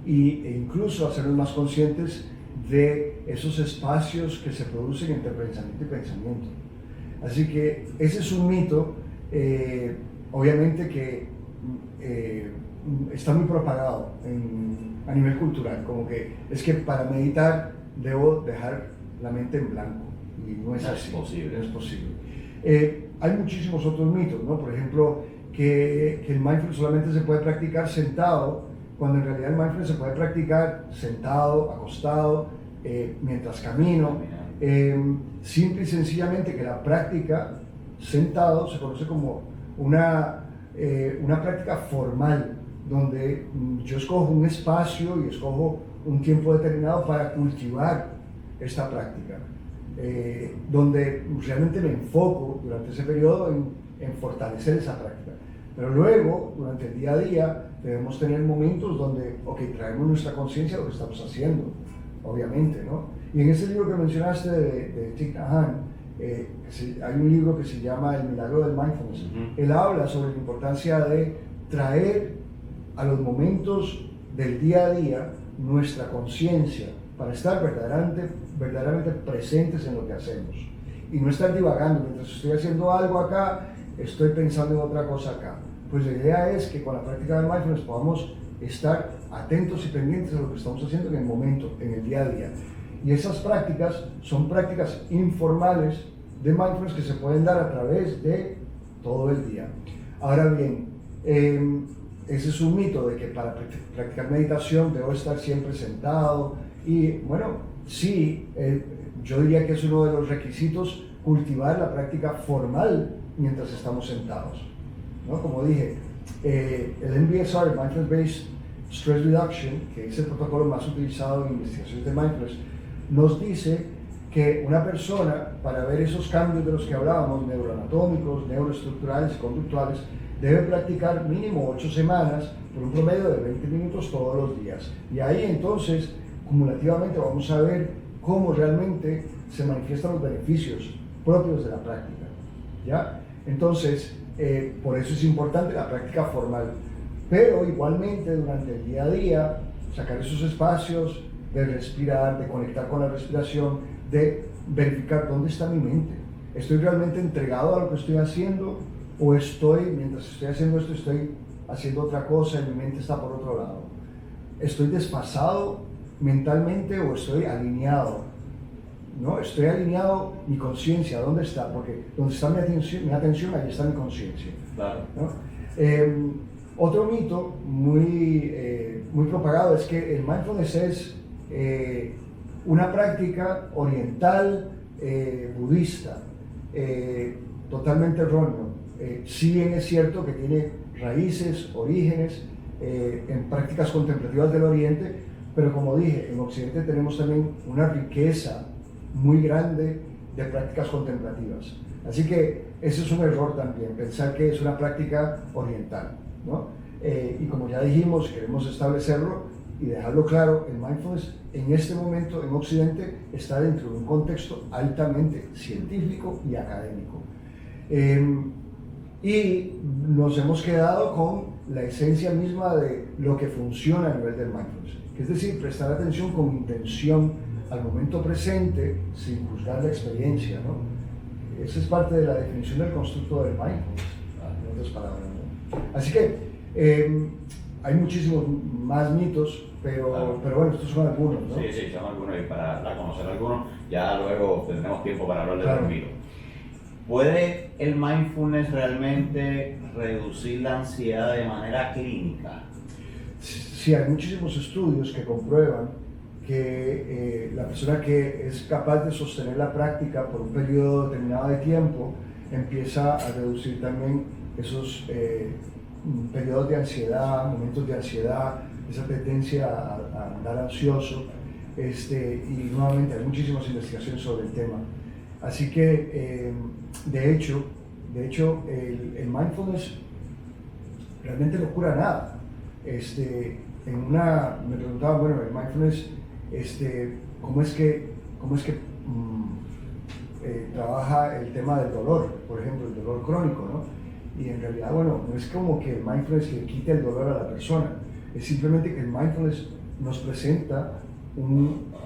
e incluso hacernos más conscientes de esos espacios que se producen entre pensamiento y pensamiento. Así que ese es un mito, obviamente que está muy propagado a nivel cultural, como que es que para meditar debo dejar la mente en blanco, y no es así, posible. no es posible. Hay muchísimos otros mitos, ¿no? Por ejemplo, que el mindfulness solamente se puede practicar sentado, cuando en realidad el mindfulness se puede practicar sentado, acostado, mientras camino. Simple y sencillamente que la práctica sentado se conoce como una práctica formal, donde yo escojo un espacio y escojo un tiempo determinado para cultivar esta práctica, donde realmente me enfoco durante ese periodo en fortalecer esa práctica. Pero luego, durante el día a día, debemos tener momentos donde, traemos nuestra conciencia de lo que estamos haciendo, obviamente, ¿no? Y en ese libro que mencionaste de Thich Nhat Hanh, hay un libro que se llama El milagro del mindfulness. Él habla sobre la importancia de traer a los momentos del día a día nuestra conciencia para estar verdaderamente presentes en lo que hacemos y no estar divagando. Mientras estoy haciendo algo acá, estoy pensando en otra cosa acá. Pues la idea es que con la práctica del mindfulness podamos estar atentos y pendientes a lo que estamos haciendo en el momento, en el día a día. Y esas prácticas son prácticas informales de mindfulness que se pueden dar a través de todo el día. Ahora bien, ese es un mito de que para practicar meditación debo estar siempre sentado. Y bueno, sí, yo diría que es uno de los requisitos cultivar la práctica formal mientras estamos sentados, ¿no? Como dije, el MBSR, Mindfulness Based Stress Reduction, que es el protocolo más utilizado en investigaciones de mindfulness, nos dice que una persona, para ver esos cambios de los que hablábamos, neuroanatómicos, neuroestructurales y conductuales, debe practicar mínimo 8 semanas por un promedio de 20 minutos todos los días. Y ahí entonces, cumulativamente, vamos a ver cómo realmente se manifiestan los beneficios propios de la práctica, ¿ya? Entonces, por eso es importante la práctica formal. Pero igualmente, durante el día a día, sacar esos espacios de respirar, de conectar con la respiración, de verificar dónde está mi mente. ¿Estoy realmente entregado a lo que estoy haciendo? ¿O mientras estoy haciendo esto, estoy haciendo otra cosa y mi mente está por otro lado? ¿Estoy desfasado mentalmente o estoy alineado? ¿No? Estoy alineado, mi conciencia, ¿dónde está? Porque donde está mi atención, ahí está mi conciencia. Claro. ¿No? Otro mito muy propagado es que el mindfulness es una práctica oriental budista, totalmente erróneo. Si bien es cierto que tiene raíces, orígenes en prácticas contemplativas del Oriente, pero como dije, en Occidente tenemos también una riqueza muy grande de prácticas contemplativas. Así que ese es un error también, pensar que es una práctica oriental, ¿no? Y como ya dijimos, queremos establecerlo y dejarlo claro, el mindfulness en este momento en Occidente está dentro de un contexto altamente científico y académico. Y nos hemos quedado con la esencia misma de lo que funciona a nivel del mindfulness, que es decir, prestar atención con intención al momento presente sin juzgar la experiencia, ¿no? Esa es parte de la definición del constructo del mindfulness, en otras palabras, ¿no? Así que hay muchísimos más mitos, pero bueno, estos son algunos, ¿no? Sí, son algunos, y para conocer algunos ya luego tendremos tiempo para hablar de los mitos. ¿Puede el mindfulness realmente reducir la ansiedad de manera clínica? Sí, hay muchísimos estudios que comprueban que la persona que es capaz de sostener la práctica por un periodo determinado de tiempo empieza a reducir también esos periodos de ansiedad, momentos de ansiedad, esa tendencia a andar ansioso, y nuevamente hay muchísimas investigaciones sobre el tema. Así que, de hecho, el mindfulness realmente no cura nada. Me preguntaba, bueno, el mindfulness, ¿cómo es que trabaja el tema del dolor, por ejemplo, el dolor crónico, ¿no? Y en realidad, bueno, no es como que el mindfulness le quite el dolor a la persona, es simplemente que el mindfulness nos presenta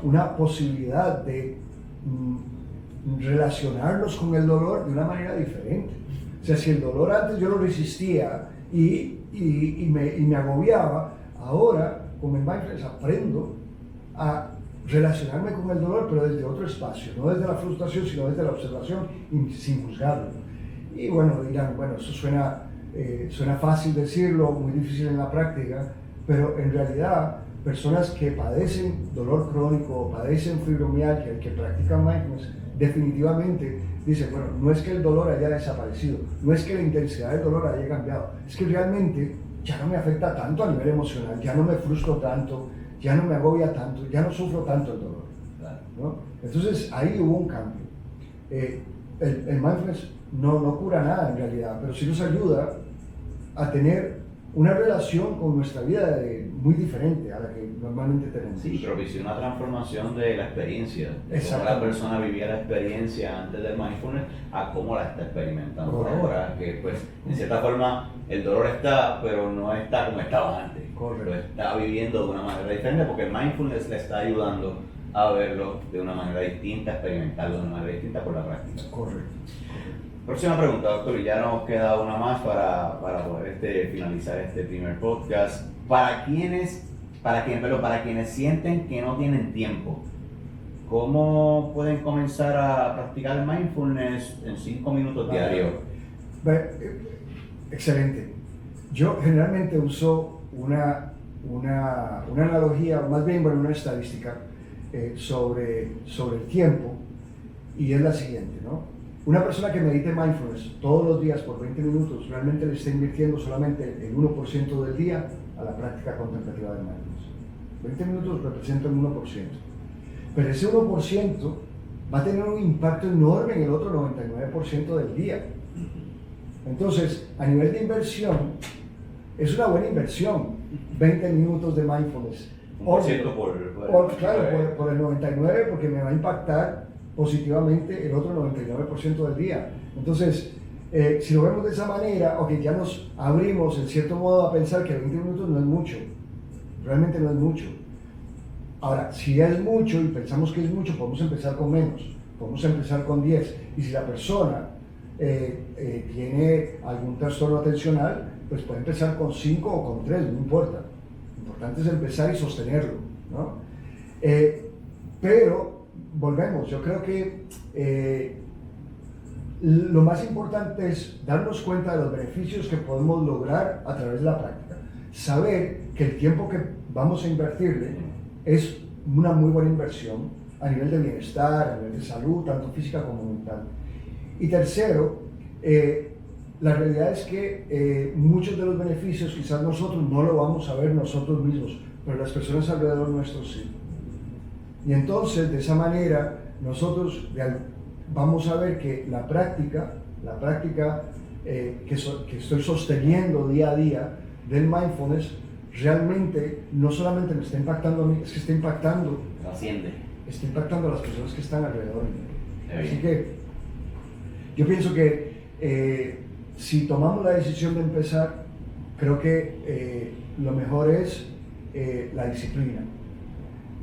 una posibilidad de relacionarnos con el dolor de una manera diferente. O sea, si el dolor antes yo lo resistía y me agobiaba, ahora con el mindfulness aprendo a relacionarme con el dolor, pero desde otro espacio, no desde la frustración, sino desde la observación y sin juzgarlo. Y bueno, dirán, bueno, eso suena fácil decirlo, muy difícil en la práctica, pero en realidad personas que padecen dolor crónico, padecen fibromialgia, que practican mindfulness, definitivamente dicen, bueno, no es que el dolor haya desaparecido, no es que la intensidad del dolor haya cambiado, es que realmente ya no me afecta tanto a nivel emocional, ya no me frustro tanto, ya no me agobia tanto, ya no sufro tanto el dolor, ¿no? Entonces ahí hubo un cambio. El mindfulness no cura nada en realidad, pero sí nos ayuda a tener una relación con nuestra vida muy diferente a la que normalmente tenemos. Sí, propició una transformación de la experiencia, de cómo la persona vivía la experiencia antes del mindfulness a cómo la está experimentando ahora, que pues en cierta forma el dolor está, pero no está como estaba antes. Lo está viviendo de una manera diferente porque el mindfulness le está ayudando a verlo de una manera distinta, a experimentarlo de una manera distinta por la práctica. Correcto. Próxima pregunta, doctor, y ya nos queda una más para poder finalizar este primer podcast. Para quienes sienten que no tienen tiempo, ¿cómo pueden comenzar a practicar el mindfulness en 5 minutos diarios? Excelente. Yo generalmente uso una analogía, más bien una estadística sobre el tiempo, y es la siguiente, ¿no? Una persona que medite mindfulness todos los días por 20 minutos realmente le está invirtiendo solamente el 1% del día a la práctica contemplativa del mindfulness. 20 minutos representan un 1%. Pero ese 1% va a tener un impacto enorme en el otro 99% del día. Entonces, a nivel de inversión, es una buena inversión. 20 minutos de mindfulness. Claro, por el 99%, porque me va a impactar positivamente el otro 99% del día. Entonces, si lo vemos de esa manera, ok, ya nos abrimos en cierto modo a pensar que 20 minutos no es mucho, realmente no es mucho. Ahora, si es mucho y pensamos que es mucho, podemos empezar con menos, podemos empezar con 10. Y si la persona tiene algún trastorno atencional, pues puede empezar con 5 o con 3, no importa. Lo importante es empezar y sostenerlo, ¿no? Pero volvemos, yo creo que lo más importante es darnos cuenta de los beneficios que podemos lograr a través de la práctica. Saber que el tiempo que vamos a invertirle es una muy buena inversión a nivel de bienestar, a nivel de salud, tanto física como mental. Y tercero, la realidad es que muchos de los beneficios quizás nosotros no lo vamos a ver nosotros mismos, pero las personas alrededor nuestro sí. Y entonces, de esa manera, nosotros vamos a ver que la práctica que estoy sosteniendo día a día del mindfulness, realmente no solamente me está impactando a mí, es que está impactando a las personas que están alrededor de mí. Así que yo pienso que si tomamos la decisión de empezar, creo que lo mejor es la disciplina.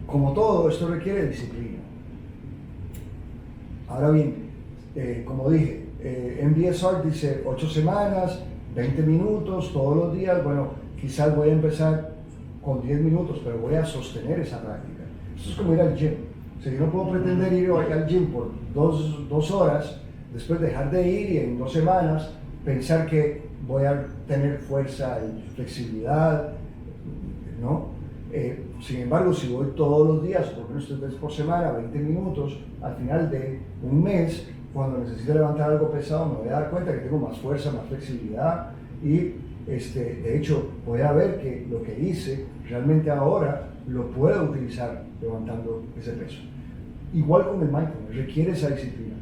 Como todo, esto requiere disciplina. Ahora bien, como dije, MBSR dice 8 semanas, 20 minutos, todos los días. Bueno, quizás voy a empezar con 10 minutos, pero voy a sostener esa práctica. Esto es como ir al gym. O sea, yo no puedo pretender ir al gym por dos horas, después dejar de ir y en 2 semanas pensar que voy a tener fuerza y flexibilidad, ¿no? Sin embargo, si voy todos los días, por lo menos 3 veces por semana, 20 minutos, al final de un mes, cuando necesite levantar algo pesado, me voy a dar cuenta que tengo más fuerza, más flexibilidad y de hecho voy a ver que lo que hice realmente ahora lo puedo utilizar levantando ese peso. Igual con el mindfulness, requiere esa disciplina,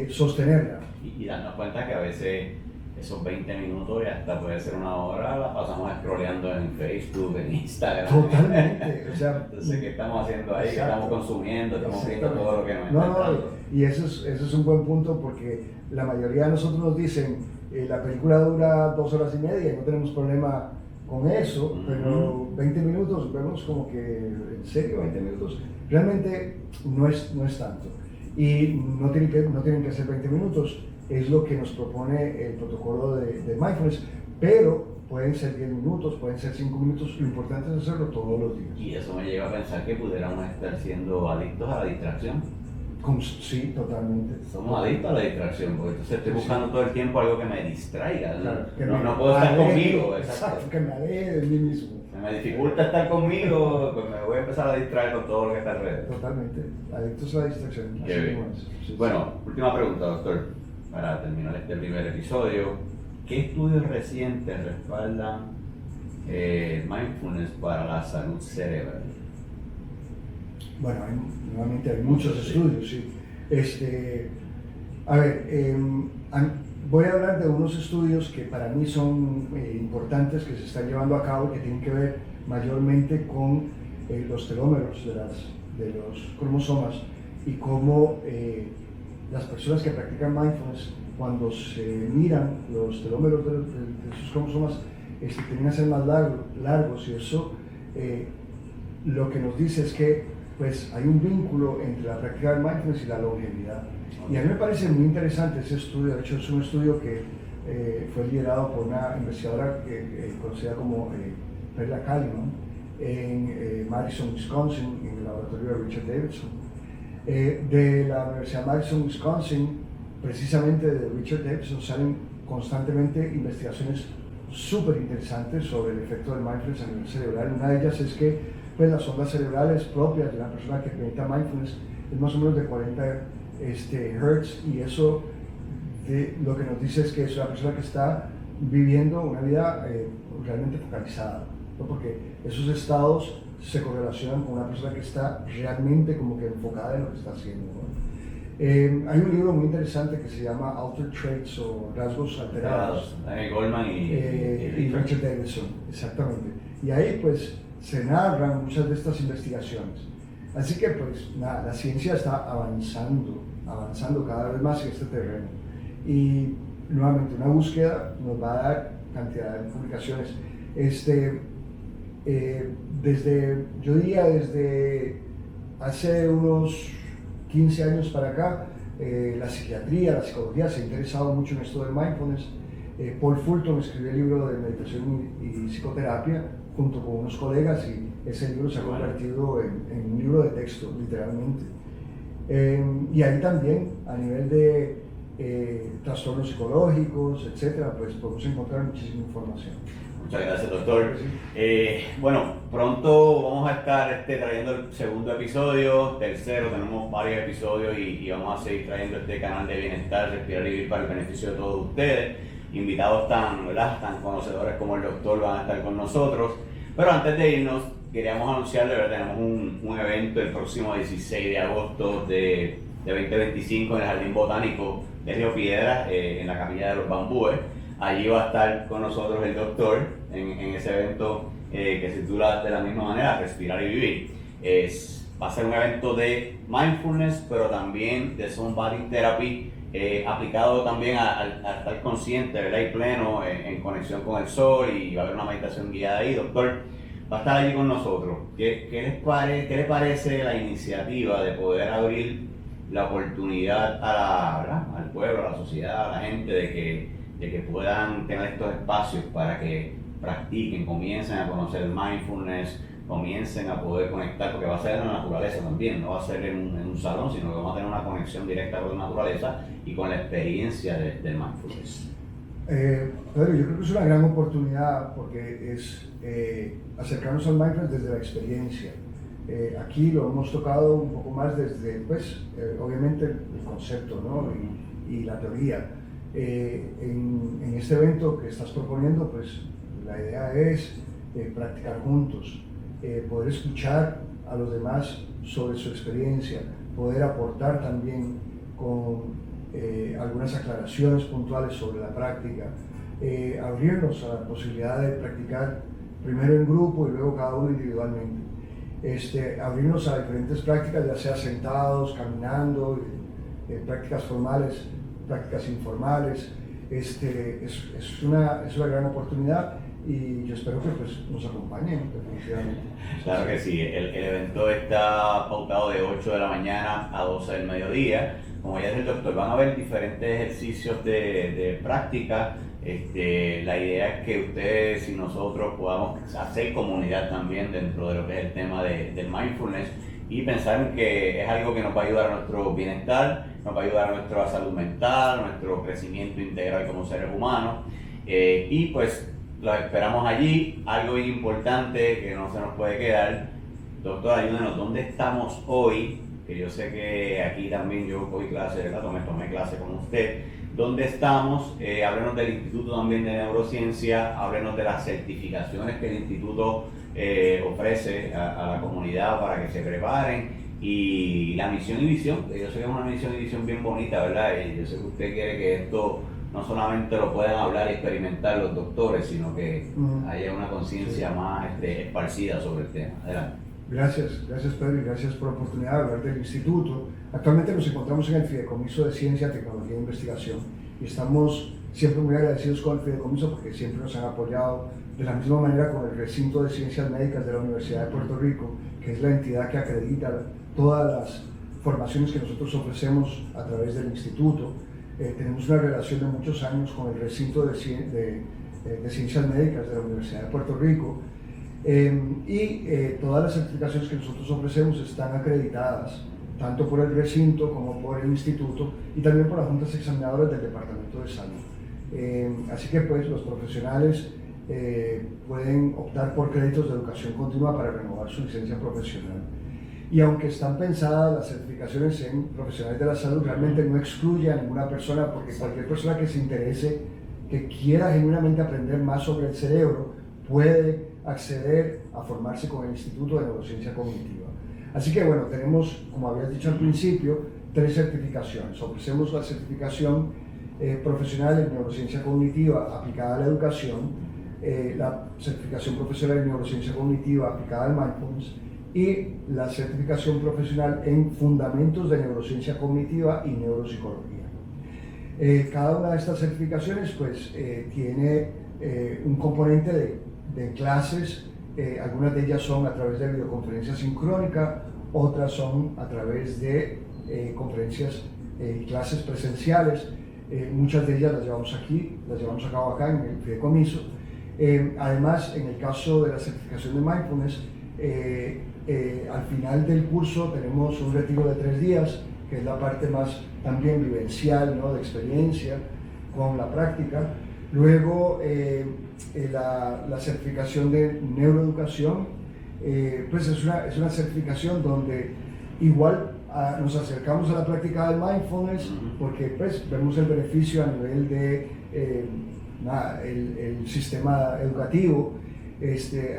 sostenerla. Y darnos cuenta que a veces esos 20 minutos y hasta puede ser 1 hora, la pasamos scrolleando en Facebook, en Instagram. Totalmente. O sea, entonces, ¿qué estamos haciendo ahí? ¿Qué estamos consumiendo? Estamos viendo todo lo que nos está entrando. Y eso es un buen punto porque la mayoría de nosotros nos dicen, La película dura 2 horas y media y no tenemos problema con eso, pero 20 minutos vemos como que, ¿en serio 20 minutos? Realmente no es tanto. Y no tienen que ser 20 minutos, es lo que nos propone el protocolo de mindfulness, pero pueden ser 10 minutos, pueden ser 5 minutos, lo importante es hacerlo todos los días. Y eso me lleva a pensar que pudiéramos estar siendo adictos a la distracción. Sí, totalmente. Somos adictos a la distracción, porque entonces estoy buscando todo el tiempo algo que me distraiga. Claro, no puedo estar conmigo. Exacto, que me aleje de mí mismo. Me dificulta estar conmigo, pues me voy a empezar a distraer con todo lo que está alrededor. Totalmente, adictos a la distracción. Qué bien. Sí. Bueno, última pregunta, doctor, para terminar este primer episodio. ¿Qué estudios recientes respaldan mindfulness para la salud cerebral? Bueno, nuevamente hay muchos estudios, sí. A ver, voy a hablar de unos estudios que para mí son importantes, que se están llevando a cabo, que tienen que ver mayormente con los telómeros de los cromosomas y cómo las personas que practican mindfulness, cuando se miran los telómeros de sus cromosomas, tienden a ser más largos, y eso lo que nos dice es que pues hay un vínculo entre la práctica del mindfulness y la longevidad. Y a mí me parece muy interesante ese estudio. De hecho, es un estudio que fue liderado por una investigadora conocida como Perla Kaliman en Madison, Wisconsin, en el laboratorio de Richard Davidson. De la Universidad de Madison, Wisconsin, precisamente de Richard Davidson, salen constantemente investigaciones súper interesantes sobre el efecto del mindfulness a nivel cerebral. Una de ellas es que pues, las ondas cerebrales propias de una persona que experimenta mindfulness es más o menos de 40 Hertz, y eso lo que nos dice es que es una persona que está viviendo una vida realmente focalizada, ¿no? Porque esos estados se correlacionan con una persona que está realmente como que enfocada en lo que está haciendo, ¿no? Hay un libro muy interesante que se llama Altered Traits, o Rasgos Alterados, Goldman y Richard Davidson, exactamente. Y ahí pues se narran muchas de estas investigaciones. Así que pues nada, la ciencia está avanzando cada vez más en este terreno. Y nuevamente una búsqueda nos va a dar cantidad de publicaciones. Yo diría desde hace unos 15 años para acá, la psiquiatría, la psicología se ha interesado mucho en esto del mindfulness. Paul Fulton escribió el libro de meditación y psicoterapia junto con unos colegas, y ese libro se ha convertido en un libro de texto, literalmente. Y ahí también, a nivel de trastornos psicológicos, etcétera, pues podemos encontrar muchísima información. Muchas gracias, doctor. Bueno, pronto vamos a estar trayendo el segundo episodio, tercero, tenemos varios episodios y vamos a seguir trayendo este canal de bienestar, respirar y vivir para el beneficio de todos ustedes. Invitados tan conocedores como el doctor van a estar con nosotros. Pero antes de irnos, queríamos anunciarle, tenemos un evento el próximo 16 de agosto de 2025 en el Jardín Botánico de Río Piedras, en la Capilla de los Bambúes. Allí va a estar con nosotros el doctor en ese evento que se titula de la misma manera, Respirar y Vivir. Va a ser un evento de mindfulness, pero también de sound body therapy, aplicado también a estar consciente, ¿verdad? Y pleno en conexión con el sol, y va a haber una meditación guiada ahí. Doctor, va a estar allí con nosotros. ¿Qué le parece la iniciativa de poder abrir la oportunidad al pueblo, a la sociedad, a la gente, de que puedan tener estos espacios para que practiquen, comiencen a conocer el mindfulness, comiencen a poder conectar, porque va a ser en la naturaleza también, no va a ser en un salón, sino que vamos a tener una conexión directa con la naturaleza y con la experiencia del mindfulness? Pedro, yo creo que es una gran oportunidad, porque es acercarnos al mindfulness desde la experiencia. Aquí lo hemos tocado un poco más desde, obviamente, el concepto, ¿no? y la teoría. En este evento que estás proponiendo, pues la idea es practicar juntos, poder escuchar a los demás sobre su experiencia, poder aportar también con algunas aclaraciones puntuales sobre la práctica, abrirnos a la posibilidad de practicar primero en grupo y luego cada uno individualmente, abrirnos a diferentes prácticas, ya sea sentados, caminando, prácticas formales, prácticas informales, es una gran oportunidad y yo espero que pues, nos acompañen definitivamente. Claro que sí, el evento está pautado de 8 de la mañana a 12 del mediodía. Como ya dice el doctor, van a haber diferentes ejercicios de práctica. La idea es que ustedes y nosotros podamos hacer comunidad también dentro de lo que es el tema del mindfulness y pensar en que es algo que nos va a ayudar a nuestro bienestar, nos va a ayudar a nuestra salud mental, a nuestro crecimiento integral como seres humanos. Y pues los esperamos allí. Algo bien importante que no se nos puede quedar, doctor, ayúdenos, ¿dónde estamos hoy? Que yo sé que aquí también yo cogí clase, ¿verdad? Tomé clase con usted. ¿Dónde estamos? Háblenos del Instituto también de Neurociencia, háblenos de las certificaciones que el Instituto ofrece a la comunidad para que se preparen y la misión y visión, que yo sé que es una misión y visión bien bonita, ¿verdad? Y yo sé que usted quiere que esto no solamente lo puedan hablar y experimentar los doctores, sino que haya una conciencia más esparcida sobre el tema. Adelante. Gracias Pedro y gracias por la oportunidad de hablar del instituto. Actualmente nos encontramos en el Fideicomiso de Ciencia, Tecnología e Investigación y estamos siempre muy agradecidos con el Fideicomiso porque siempre nos han apoyado de la misma manera con el Recinto de Ciencias Médicas de la Universidad de Puerto Rico, que es la entidad que acredita todas las formaciones que nosotros ofrecemos a través del instituto. Tenemos una relación de muchos años con el Recinto de Ciencias Médicas de la Universidad de Puerto Rico. Todas las certificaciones que nosotros ofrecemos están acreditadas tanto por el recinto como por el instituto y también por las juntas examinadoras del Departamento de Salud. Así que pues los profesionales pueden optar por créditos de educación continua para renovar su licencia profesional. Y aunque están pensadas las certificaciones en profesionales de la salud, realmente no excluye a ninguna persona, porque cualquier persona que se interese, que quiera genuinamente aprender más sobre el cerebro, puede acceder a formarse con el Instituto de Neurociencia Cognitiva. Así que bueno, tenemos, como habías dicho al principio, 3 certificaciones. Ofrecemos la certificación profesional en Neurociencia Cognitiva aplicada a la educación, la certificación profesional en Neurociencia Cognitiva aplicada al mindfulness y la certificación profesional en Fundamentos de Neurociencia Cognitiva y Neuropsicología. Cada una de estas certificaciones pues, tiene un componente de clases, algunas de ellas son a través de videoconferencia sincrónica, otras son a través de conferencias y clases presenciales. Muchas de ellas las llevamos a cabo acá en el Fideicomiso. Además, en el caso de la certificación de mindfulness, al final del curso tenemos un retiro de 3 días, que es la parte más también vivencial, ¿no? De experiencia con la práctica. Luego la certificación de neuroeducación, pues es una certificación donde igual nos acercamos a la práctica del mindfulness porque pues vemos el beneficio a nivel de el sistema educativo,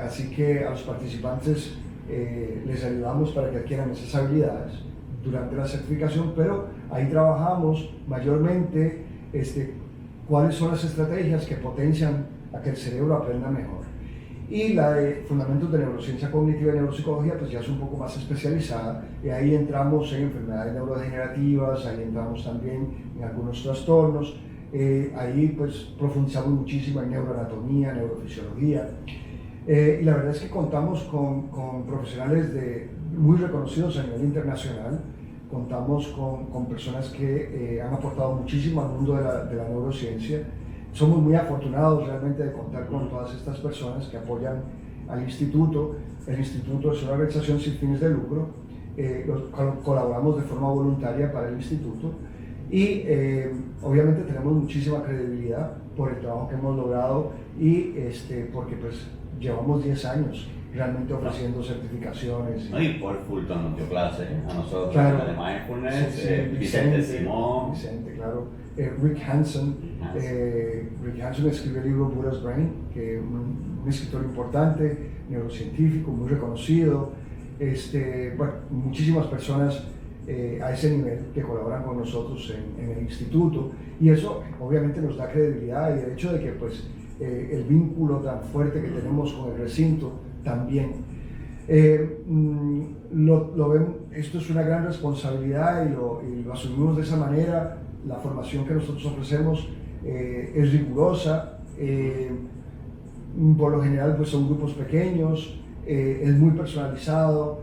así que a los participantes les ayudamos para que adquieran esas habilidades durante la certificación, pero ahí trabajamos mayormente cuáles son las estrategias que potencian a que el cerebro aprenda mejor. Y la de Fundamentos de Neurociencia Cognitiva y Neuropsicología pues ya es un poco más especializada, y ahí entramos en enfermedades neurodegenerativas, ahí entramos también en algunos trastornos, ahí pues profundizamos muchísimo en neuroanatomía, neurofisiología, y la verdad es que contamos con profesionales muy reconocidos a nivel internacional. Contamos con personas que han aportado muchísimo al mundo de la neurociencia. Somos muy afortunados realmente de contar con todas estas personas que apoyan al instituto. El instituto es una organización sin fines de lucro. Colaboramos de forma voluntaria para el instituto y obviamente tenemos muchísima credibilidad por el trabajo que hemos logrado y porque pues llevamos 10 años realmente ofreciendo certificaciones. No, y Paul Fulton nos dio clase a nosotros, claro, de mindfulness, Vicente Simón. Vicente, claro. Rick Hanson escribió el libro Buddha's Brain, que es un escritor importante, neurocientífico, muy reconocido. Bueno, muchísimas personas a ese nivel que colaboran con nosotros en el instituto, y eso obviamente nos da credibilidad, y el hecho de que pues, el vínculo tan fuerte que tenemos con el recinto también. Lo ven, esto es una gran responsabilidad y lo asumimos de esa manera. La formación que nosotros ofrecemos es rigurosa, por lo general pues son grupos pequeños, es muy personalizado,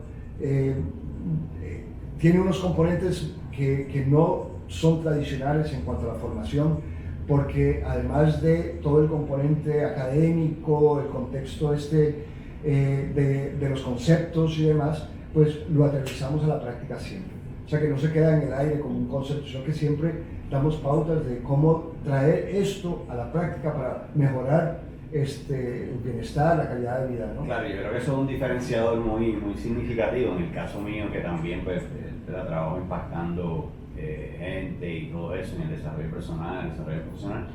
tiene unos componentes que no son tradicionales en cuanto a la formación, porque además de todo el componente académico, el contexto de los conceptos y demás, pues lo aterrizamos a la práctica siempre. O sea que no se queda en el aire como un concepto, sino que siempre damos pautas de cómo traer esto a la práctica para mejorar el bienestar, la calidad de vida, ¿no? Claro, yo creo que eso es un diferenciador muy significativo en el caso mío, que también pues trabajo impactando gente y todo eso en el desarrollo personal, el desarrollo profesional.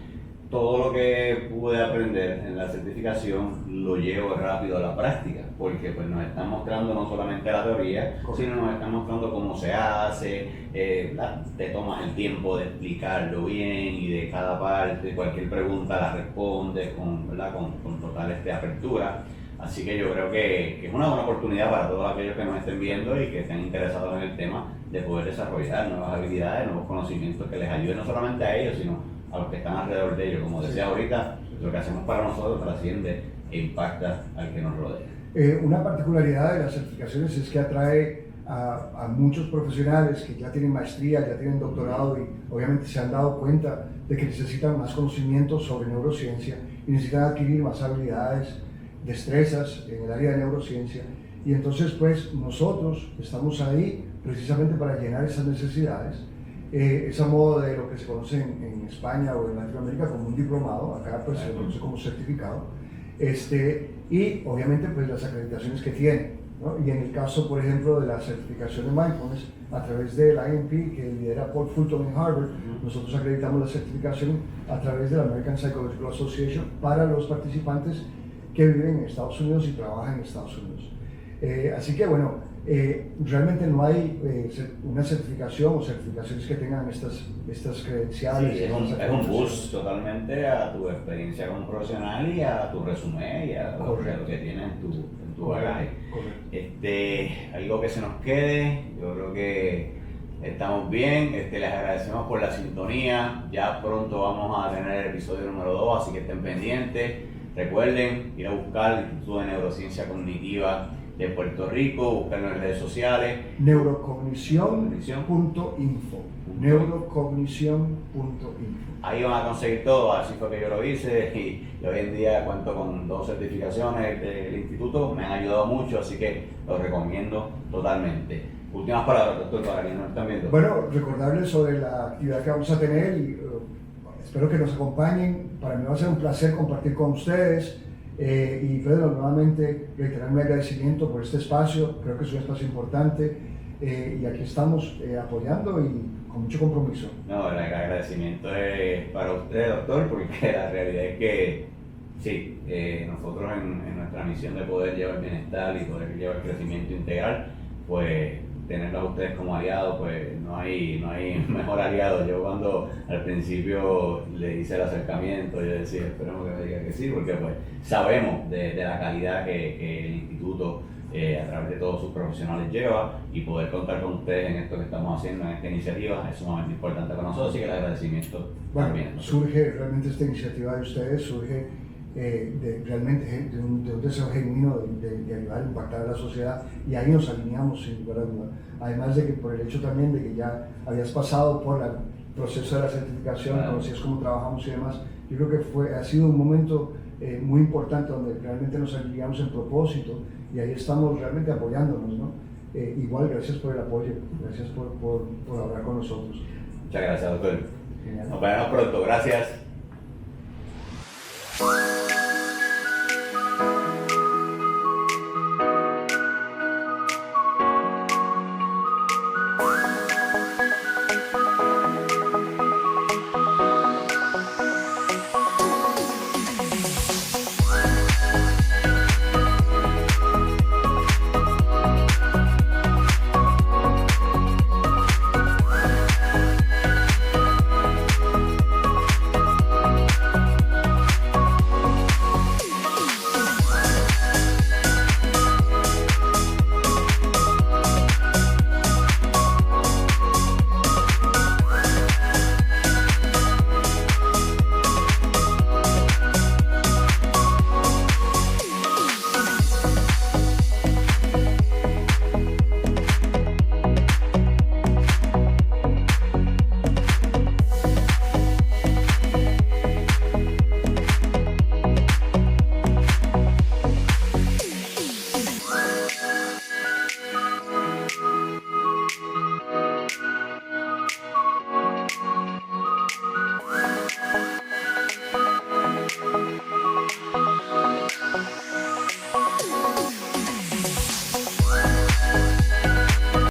Todo lo que pude aprender en la certificación lo llevo rápido a la práctica, porque pues nos están mostrando no solamente la teoría, sino nos están mostrando cómo se hace, te tomas el tiempo de explicarlo bien y de cada parte, cualquier pregunta la respondes con total apertura. Así que yo creo que es una buena oportunidad para todos aquellos que nos estén viendo y que estén interesados en el tema de poder desarrollar nuevas habilidades, nuevos conocimientos que les ayuden no solamente a ellos, sino a los que están alrededor de ellos. Como decía ahorita, lo que hacemos para nosotros trasciende e impacta al que nos rodea. Una particularidad de las certificaciones es que atrae a muchos profesionales que ya tienen maestría, ya tienen doctorado y obviamente se han dado cuenta de que necesitan más conocimientos sobre neurociencia y necesitan adquirir más habilidades, destrezas en el área de neurociencia, y entonces pues nosotros estamos ahí precisamente para llenar esas necesidades. Es a modo de lo que se conoce en España o en Latinoamérica como un diplomado, acá pues se conoce como certificado, y obviamente pues las acreditaciones que tiene, ¿no? Y en el caso por ejemplo de la certificación de Mindfulness a través del IMP que lidera Paul Fulton en Harvard, nosotros acreditamos la certificación a través de la American Psychological Association para los participantes que viven en Estados Unidos y trabajan en Estados Unidos. Así que bueno, realmente no hay una certificación o certificaciones que tengan estas credenciales. Sí, es un boost totalmente a tu experiencia como profesional y a tu resumen y a lo que tienes en tu bagaje. Algo que se nos quede, yo creo que estamos bien, les agradecemos por la sintonía, ya pronto vamos a tener el episodio número 2, así que estén pendientes. Recuerden ir a buscar el Instituto de Neurociencia Cognitiva de Puerto Rico, buscarlo en redes sociales. Neurocognición.info. Neurocognición.info. Ahí van a conseguir todo, así fue que yo lo hice y hoy en día cuento con 2 certificaciones del instituto, me han ayudado mucho, así que los recomiendo totalmente. Últimas palabras, doctor, para quienes nos están viendo. Bueno, recordarles sobre la actividad que vamos a tener y espero que nos acompañen. Para mí va a ser un placer compartir con ustedes. Y Pedro, nuevamente reiterar mi agradecimiento por este espacio, creo que es un espacio importante y aquí estamos apoyando y con mucho compromiso. No, el agradecimiento es para usted, doctor, porque la realidad es que sí, nosotros en nuestra misión de poder llevar bienestar y poder llevar crecimiento integral, pues tenerlos a ustedes como aliados, pues no hay mejor aliado. Yo cuando al principio le hice el acercamiento, yo decía, esperemos que me diga que sí, porque pues sabemos de la calidad que el instituto a través de todos sus profesionales lleva, y poder contar con ustedes en esto que estamos haciendo, en esta iniciativa, es sumamente importante para nosotros, así que el agradecimiento también. Surge realmente esta iniciativa de ustedes, surge realmente de un deseo genuino de ayudar a impactar a la sociedad, y ahí nos alineamos sin lugar a duda. Además de que por el hecho también de que ya habías pasado por el proceso de la certificación, claro, conocías cómo trabajamos y demás, yo creo que ha sido un momento muy importante donde realmente nos alineamos en propósito y ahí estamos realmente apoyándonos, ¿no? Igual, gracias por el apoyo, gracias por hablar con nosotros. Muchas gracias, doctor. Genial. Nos vemos pronto, gracias.